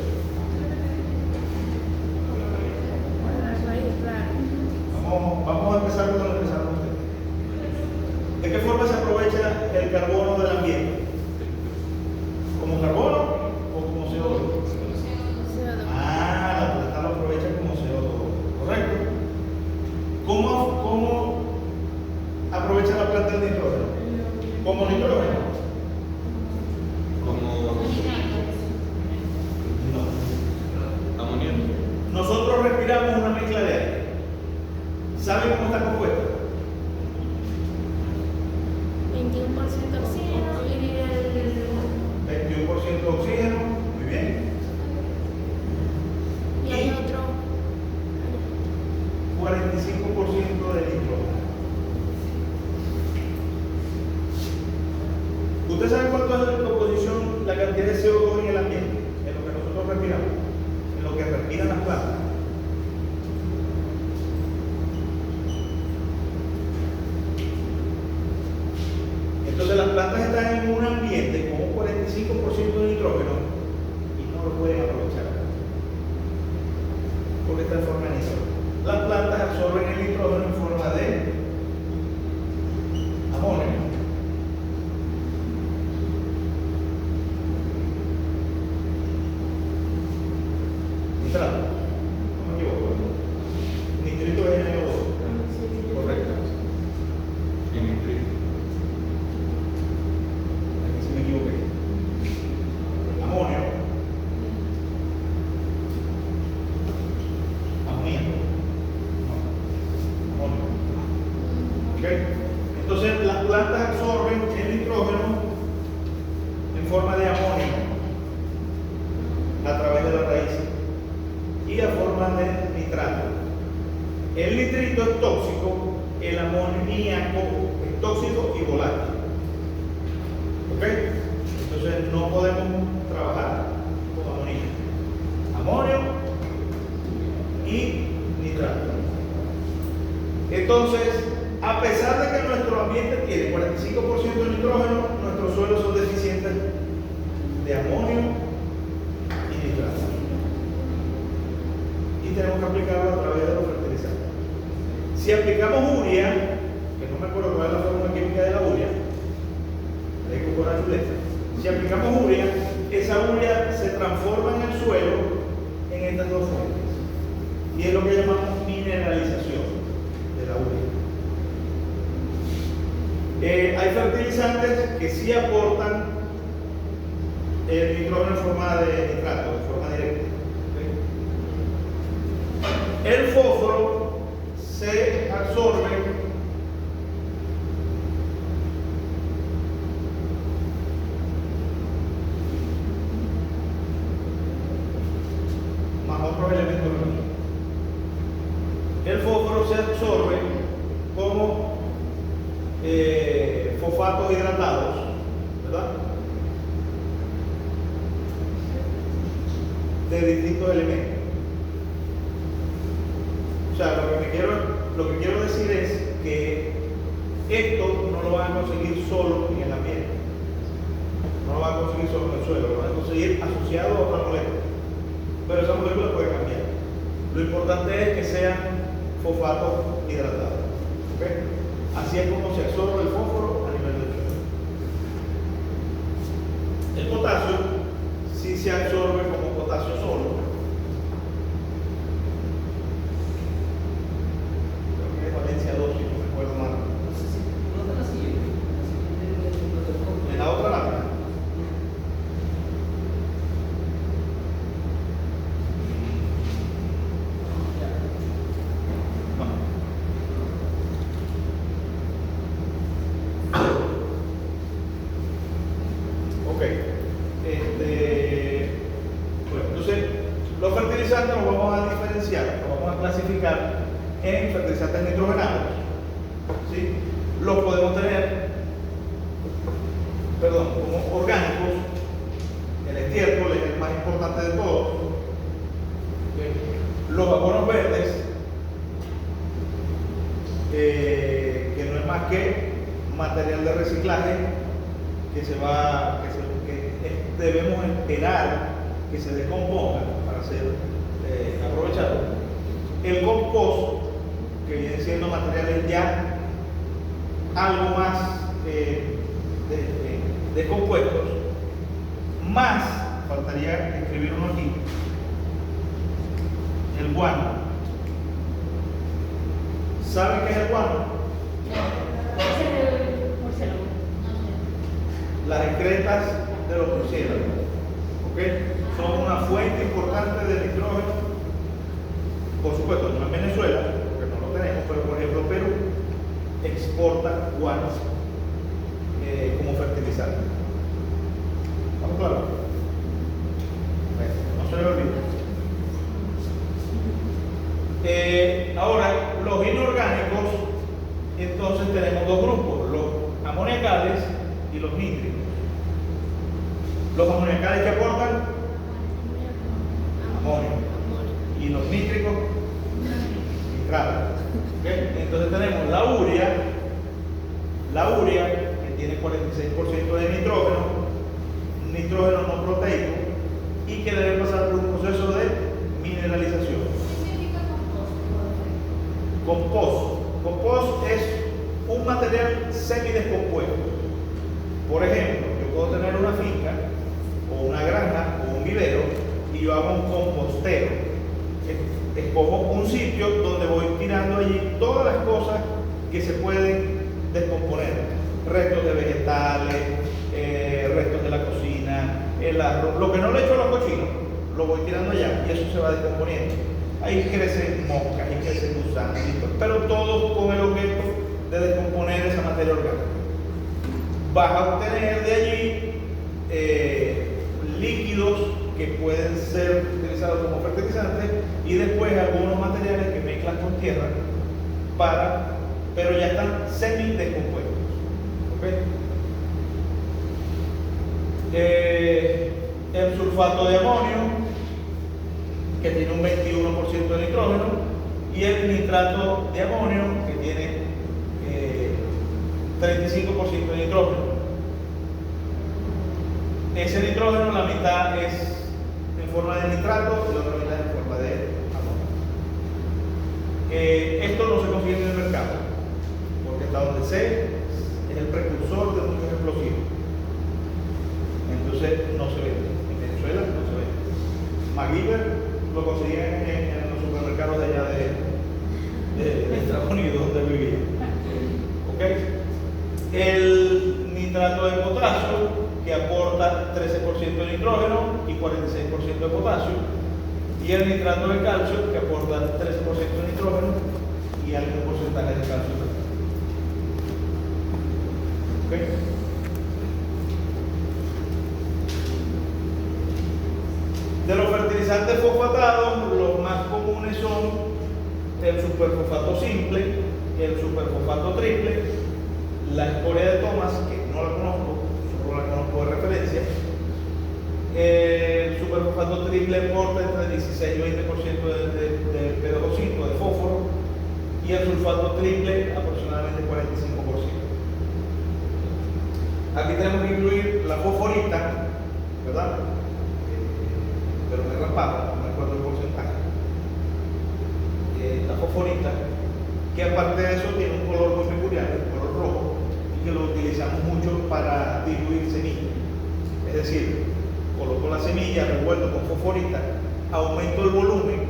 Por las raíces, claro. Vamos a empezar con lo que empezaron ustedes. ¿De qué forma se aprovecha el carbono del ambiente? ¿Como carbono o como CO2? CO2. Ah, la planta lo aprovecha como CO2, ¿correcto? ¿Cómo aprovecha la planta el nitrógeno? ¿Como nitrógeno? Como No. amoníaco. Nosotros respiramos una mezcla de aire. ¿Saben cómo está compuesta? 21% oxígeno y el 21% de oxígeno, muy bien. y hay otro 45% de nitrógeno. ¿Usted sabe cuánto es la composición, la cantidad de CO2 en el ambiente? En lo que nosotros respiramos, en lo que respiran las plantas. Entonces las plantas están en un ambiente con un 45% de nitrógeno y no lo pueden aprovechar porque está en forma de nitrógeno. Las plantas absorben el nitrógeno en forma de amonio. Nitrato. No me equivoco. Nitrito es NO2. Correcto. Aquí sí me equivoqué. Amonio. Amoníaco. No. Amonio. ¿Ok? Entonces las plantas absorben el nitrógeno en forma de amonio a través de la raíz y a forma de nitrato. El nitrito es tóxico, el amoníaco es tóxico y volátil. ¿Ok? Entonces no podemos trabajar con amoníaco, amonio y nitrato. Entonces, a pesar de que nuestro ambiente tiene 45% de nitrógeno, nuestros suelos son deficientes de amonio y nitrato. Y tenemos que aplicarlo a través de los fertilizantes. Si aplicamos urea, que no me acuerdo cuál es la fórmula química de la urea, de cucorazuleta, si aplicamos urea, esa urea se transforma en el suelo en estas dos fuentes. Y es lo que llamamos mineralización de la urea. Hay fertilizantes que sí aportan el nitrógeno en forma de nitrato, de forma directa. ¿Okay? El fósforo se absorbe más otros elementos químicos. El fósforo se absorbe como fosfatos hidratados, ¿verdad? De distintos elementos. O sea, lo que quiero decir es que esto no lo van a conseguir solo en el ambiente, no lo van a conseguir solo en el suelo, lo van a conseguir asociado a otra molécula, pero esa molécula puede cambiar. Lo importante es que sean fosfatos hidratados. ¿Okay? Así es como se absorbe el fósforo a nivel del suelo. El potasio sí se absorbe como potasio solo. Creo que es Valencia 2, si no me acuerdo mal. En la otra lámina. Ok. Bueno, entonces, los fertilizantes los vamos a diferenciar, los vamos a clasificar en fertilizantes nitrogenados. ¿Sí? Los podemos tener, como orgánicos. El estiércol es el más importante de todos. ¿Okay? Los abonos verdes, que no es más que material de reciclaje que debemos esperar que se descomponga para ser aprovechado. El compost, que viene siendo materiales ya algo más descompuestos, más, faltaría escribir uno aquí, el guano. ¿Saben qué es el guano? Ese es el murciélago. Las excretas de los murciélagos. ¿Okay? Son una fuente importante de nitrógeno. Por supuesto, no en Venezuela, porque no lo tenemos, pero por ejemplo Perú exporta guano como fertilizante. ¿Estamos claros? No se le olvide. Ahora, los inorgánicos, entonces tenemos dos grupos, los amoniacales y los nítricos. Los amoniacales que aportan amonio y los nítricos nitrato. ¿Okay? Entonces tenemos la urea que tiene 46% de nitrógeno no proteico y que debe pasar por un proceso de mineralización. ¿Qué significa compost? Compost es un material semidescompuesto. Por ejemplo, yo puedo tener una finca o una granja o un vivero y yo hago un compostero. Escojo un sitio donde voy tirando allí todas las cosas que se pueden descomponer. Restos de vegetales, restos de la cocina, el arroz. Lo que no le echo a los cochinos, lo voy tirando allá y eso se va descomponiendo. Ahí crecen moscas, ahí crecen gusanos, pero todo con el objeto de descomponer esa materia orgánica. Vas a obtener de allí líquidos que pueden ser utilizados como fertilizantes y después algunos materiales que mezclas con tierra pero ya están semi-descompuestos. ¿Okay? El sulfato de amonio, que tiene un 21% de nitrógeno, y el nitrato de amonio, que tiene 35% de nitrógeno. Ese nitrógeno, la mitad es en forma de nitrato y la otra mitad en forma de amonio. Esto no se consigue en el mercado, porque hasta donde sé es el precursor de muchos explosivos. Entonces no se vende. En Venezuela no se vende. MacGyver lo conseguían en los supermercados de allá de Estados Unidos, donde vivía. ¿Okay? El nitrato de potasio, que aporta 13% de nitrógeno y 46% de potasio, y el nitrato de calcio, que aporta 13% de nitrógeno y algún porcentaje de calcio también. ¿Okay? De los fertilizantes fosfatados, los más comunes son el superfosfato simple, el superfosfato triple, la escoria de Thomas, que no la conozco, solo la conozco de referencia. El superfosfato triple aporta entre 16 y 20% de P2O5, de fósforo, y el sulfato triple aproximadamente 45%. Aquí tenemos que incluir la fosforita, ¿verdad? Pero me raspaba, no me acuerdo el porcentaje. La fosforita, que aparte de eso tiene un color muy peculiar, el color rojo, y que lo utilizamos mucho para diluir semillas. Es decir, coloco la semilla revuelto con fosforita, aumento el volumen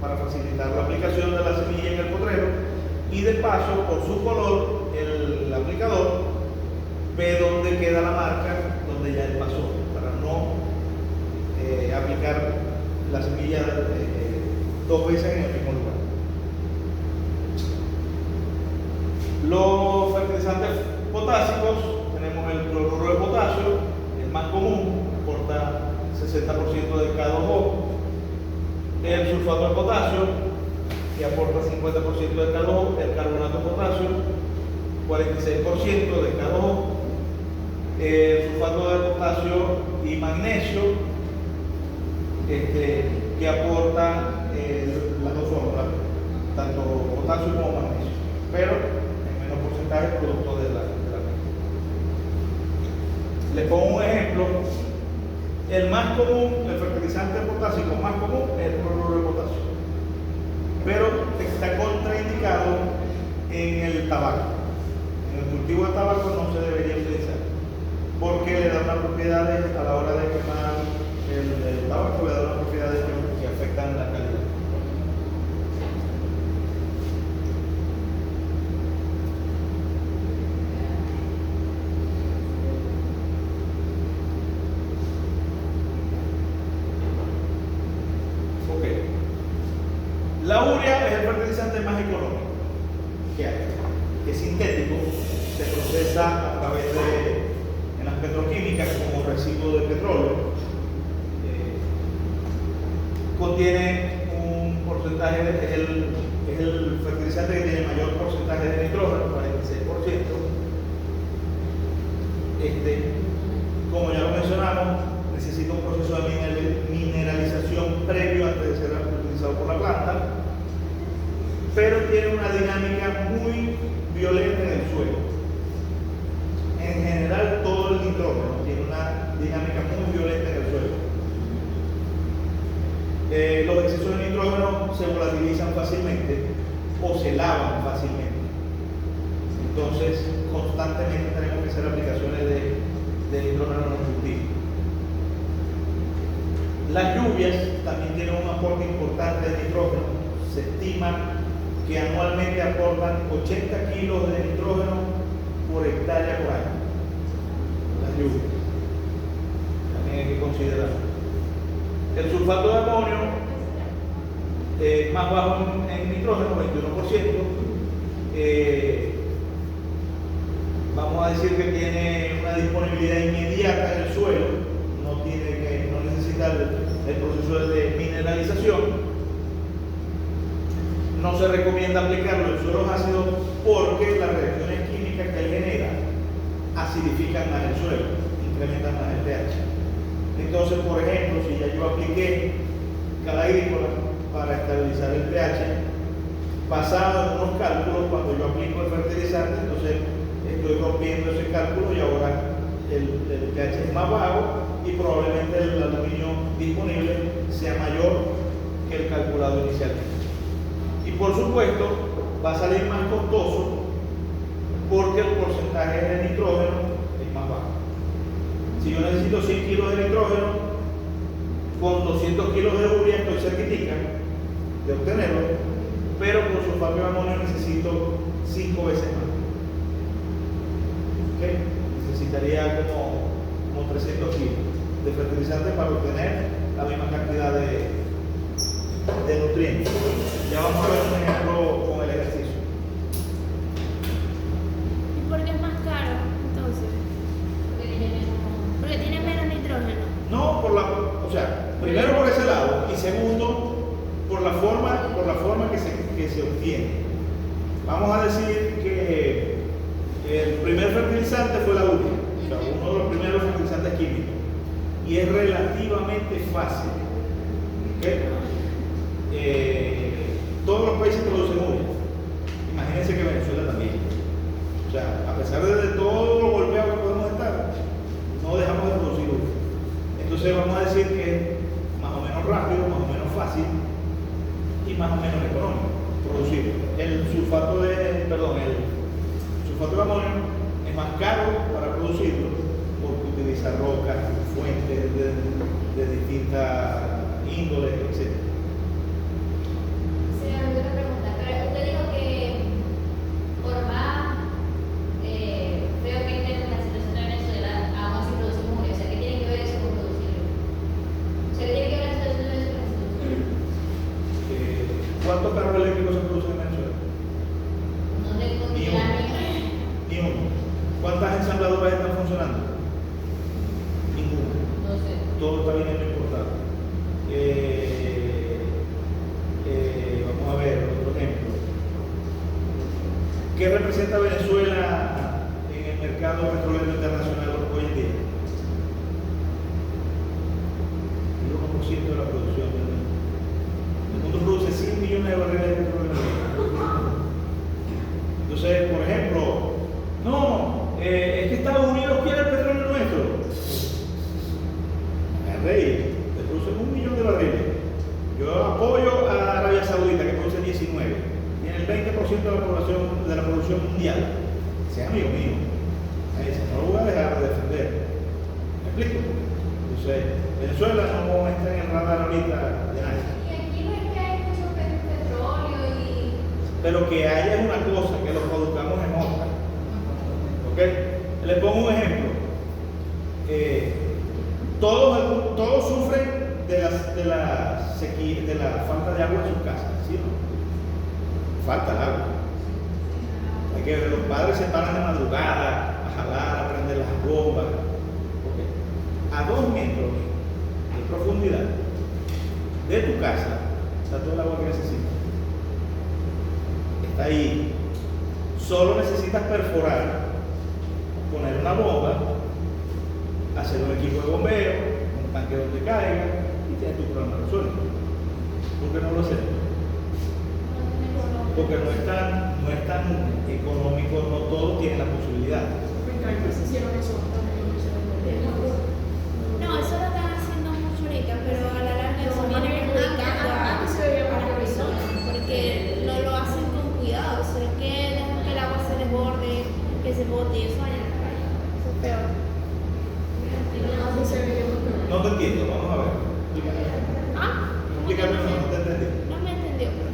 para facilitar la aplicación de la semilla en el potrero, y de paso, por su color, el aplicador ve dónde queda la marca donde ya él pasó, para no aplicar la semilla dos veces en el mismo lugar. Los fertilizantes potásicos, tenemos el cloruro de potasio, el más común, aporta 60% de K2O, el sulfato de potasio, que aporta 50% de K2O, el carbonato de potasio, 46% de K2O, el sulfato de potasio y magnesio, que aporta las dos fórmulas, tanto potasio como magnesio, pero en menor porcentaje producto de la mezcla. Les pongo un ejemplo. El más común, el fertilizante potásico más común es el cloruro de potasio, pero está contraindicado en el tabaco. En el cultivo de tabaco no se debería utilizar, porque le da unas propiedades a la hora de quemar el tabaco, le da unas propiedades que afectan la calidad. La urea es el fertilizante más económico. que hay, que es sintético, se procesa a través en las petroquímicas como residuo de petróleo. Contiene un porcentaje, es el fertilizante que tiene mayor porcentaje de nitrógeno, 46%. Como ya lo mencionamos, necesita un proceso de mineralización previo antes de ser utilizado por la planta, pero tiene una dinámica muy violenta en el suelo. En general, todo el nitrógeno tiene una dinámica muy violenta en el suelo. Los excesos de nitrógeno se volatilizan fácilmente o se lavan fácilmente. Entonces, constantemente tenemos que hacer aplicaciones de nitrógeno en el cultivo. Las lluvias también tienen un aporte importante de nitrógeno. Se estima que anualmente aportan 80 kilos de nitrógeno por hectárea por año. Las lluvias. También hay que considerar. El sulfato de amonio, más bajo en nitrógeno, 21%. Vamos a decir que tiene una disponibilidad inmediata en el suelo, no necesita el proceso de mineralización. No se recomienda aplicarlo en suelos ácidos porque las reacciones químicas que él genera acidifican más el suelo, incrementan más el pH. Entonces, por ejemplo, si ya yo apliqué cal agrícola para estabilizar el pH, basado en unos cálculos, cuando yo aplico el fertilizante, entonces estoy rompiendo ese cálculo y ahora el pH es más bajo y probablemente el aluminio disponible sea mayor que el calculado inicialmente. Y por supuesto, va a salir más costoso porque el porcentaje de nitrógeno es más bajo. Si yo necesito 100 kilos de nitrógeno, con 200 kilos de urea estoy cerquitica de obtenerlo, pero con sulfato de amonio necesito 5 veces más. ¿Okay? Necesitaría como 300 kilos de fertilizante para obtener la misma cantidad de nutrientes. Ya vamos a ver un ejemplo con el ejercicio. ¿Y por qué es más caro entonces? Porque tiene menos nitrógeno. No, primero por ese lado y segundo por la forma que se obtiene. Vamos a decir que el primer fertilizante fue la urea, o sea, uno de los primeros fertilizantes químicos, y es relativamente fácil. ¿Okay? Todos los países producen urea. Imagínense que Venezuela también. O sea, a pesar de todo lo golpeado que podemos estar, no dejamos de producir urea. Entonces vamos a decir que es más o menos rápido, más o menos fácil y más o menos económico producir. El sulfato de amonio es más caro para producirlo porque utiliza rocas, fuentes de distintas índoles, etc. Sí, una pregunta, pero usted dijo que por más feo que esté la situación de Venezuela, aún así producimos urea. O sea, ¿qué tiene que ver eso con producirlo? O sea, ¿qué tiene que ver la situación de Venezuela con producirlo? ¿Cuántos carros eléctricos se producen en Venezuela? No tengo ni la mínima. Ni uno. ¿Cuántas ensambladoras están funcionando? Ninguna. No sé. Todo está viniendo importado. Vamos a ver otro ejemplo. ¿Qué representa Venezuela en el mercado petrolero internacional hoy en día? El 1% de la producción del mundo. El mundo produce 100 millones de barriles de petróleo. Entonces, por ejemplo, es que Estados Unidos quiere el petróleo nuestro. El rey, le producen 1 millón de barriles. Yo apoyo a Arabia Saudita, que produce 19. Tiene el 20% de la producción mundial. Sea amigo mío. No lo voy a dejar de defender. ¿Me explico? Entonces, Venezuela no está en el radar ahorita de nadie. Y aquí no es que hay mucho petróleo y... Pero que haya es una cosa, que lo produzcamos en otra. ¿Ok? Les pongo un ejemplo. Todos sufren de la sequía, de la falta de agua en sus casas, ¿sí o no? Falta el agua. Hay que ver, los padres se paran de madrugada a jalar, a prender las bombas. ¿Ok? A 2 metros de profundidad de tu casa está todo el agua que necesitas. Está ahí. Solo necesitas perforar, poner una bomba, hacer un equipo de bombeo, un tanque donde caiga y tienes tu problema resuelto. ¿Por qué no lo hacemos? Porque no es tan económico, no todos tienen la posibilidad. Se hicieron eso también. No, eso lo están haciendo mucho ahorita, pero a la larga eso viene perjudicando a Antes se veía las más personas, porque no lo hacen con cuidado, o sea, es que dejan que el agua se desborde, que se bote y eso allá en la calle. Eso es peor. Antes se veía más peor. No te entiendo, vamos a ver. ¿Ah? Explícame, no te entendí. No me entendió, pero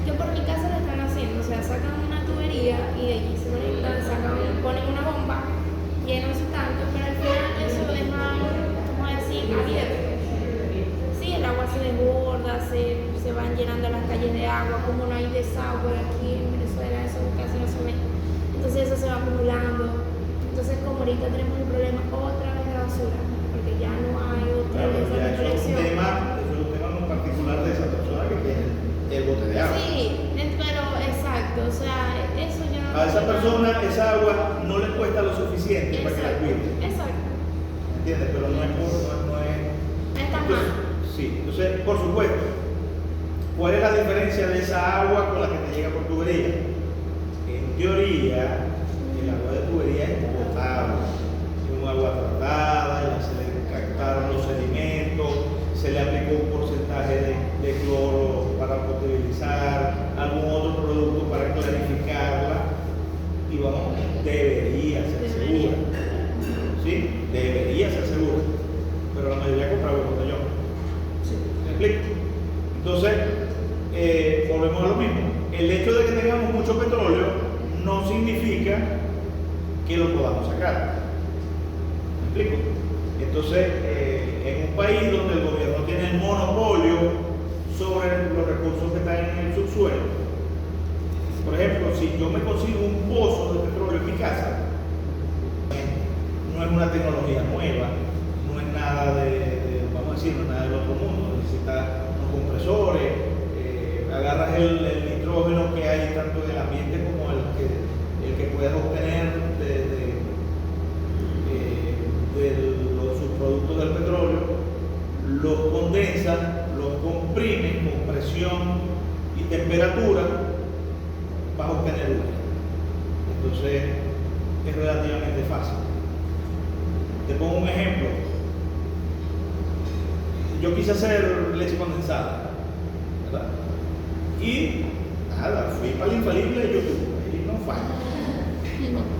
yo por mi casa lo están haciendo, o sea, sacan una tubería y de allí se conectan, ponen una bomba, llenan su tanque, pero al final eso lo dejan, vamos a decir, abierto. Sí, el agua se desborda, se van llenando las calles de agua, como no hay desagüe aquí en Venezuela, eso casi no se ve. Entonces eso se va acumulando. Entonces como ahorita tenemos el problema otra vez de basura, porque ya no hay otra Claro, vez de ya eso es un recolección. tema muy particular de esa persona que tiene el bote de agua. Sí, pero exacto, o sea, eso ya... A esa persona esa agua no le cuesta lo suficiente para que la Exacto, cuide. exacto. ¿Entiendes? Pero no es Está mal. Sí, entonces, por supuesto, ¿cuál es la diferencia de esa agua con la que te llega por tubería? En teoría, el agua de tubería es potable, es un agua tratada, ya se le captaron los sedimentos, se le aplicó un porcentaje de cloro para potabilizar, algún otro producto para clarificarla, y vamos, debería ser segura. ¿Sí? Debería ser segura, pero la mayoría compra agua botellón. ¿Me explico? Entonces, volvemos a lo mismo. El hecho de que tengamos mucho petróleo no significa que lo podamos sacar. ¿Me explico? Entonces, en un país donde el gobierno tiene el monopolio sobre los recursos que están en el subsuelo, por ejemplo, si yo me consigo un pozo de petróleo en mi casa, no es una tecnología nueva, no es nada vamos a decir, no es nada del otro mundo, necesitas unos compresores, agarras el nitrógeno que hay tanto en el ambiente como el que puedes obtener de los subproductos del petróleo, los condensas, los comprimes con presión y temperatura, vas a obtener uno. Entonces es relativamente fácil. Te pongo un ejemplo. Yo quise hacer leche condensada, ¿verdad? Y nada, fui para el infalible de YouTube, y no falla.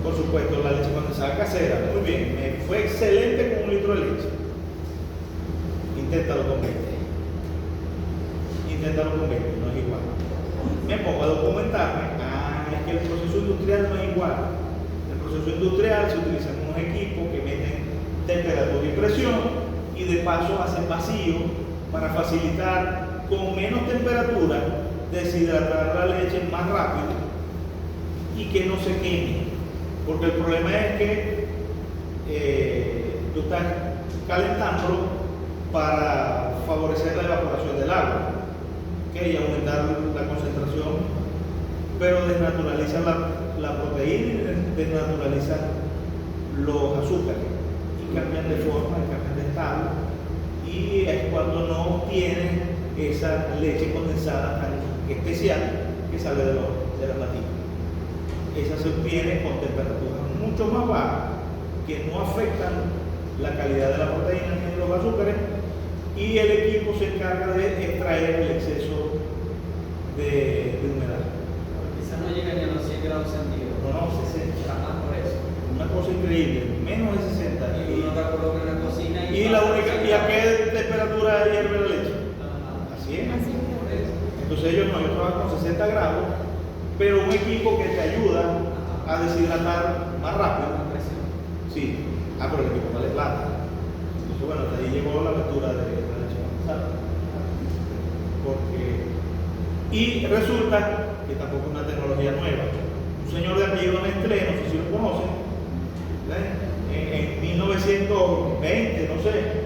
Por supuesto, la leche condensada casera, muy bien, me fue excelente con 1 litro de leche. Inténtalo con 20. Inténtalo con 20, no es igual. Me pongo a documentarme, es que el proceso industrial no es igual. El proceso industrial se utilizan unos equipos que meten temperatura y presión y de paso hacen vacío para facilitar con menos temperatura deshidratar la leche más rápido y que no se queme, porque el problema es que tú estás calentándolo para favorecer la evaporación del agua, ¿okay? Y aumentar la concentración, pero desnaturaliza la proteína y desnaturaliza los azúcares y cambian de forma, cambian de estado, y es cuando no obtienes esa leche condensada tan especial que sale de las nativas. Esa se obtiene con temperaturas mucho más bajas que no afectan la calidad de la proteína ni de los azúcares, y el equipo se encarga de extraer el exceso de humedad. Quizás no llega ni a los 100 grados centígrados. No, 60. Ajá, por eso. Una cosa increíble, menos de 60. Y uno la coloca en la cocina Y la única, ¿y a qué temperatura hierve la leche? Ajá. Así es. Así es. Por eso. Entonces ellos trabajan con 60 grados, pero un equipo que te ayuda a deshidratar más rápido. La presión. Sí, pero el equipo vale plata. Entonces bueno, hasta ahí llegó la aventura de la leche condensada. Y resulta que tampoco es una tecnología nueva. un señor de apellido Nestlé, no sé si lo conocen, ¿verdad? En 1920, no sé,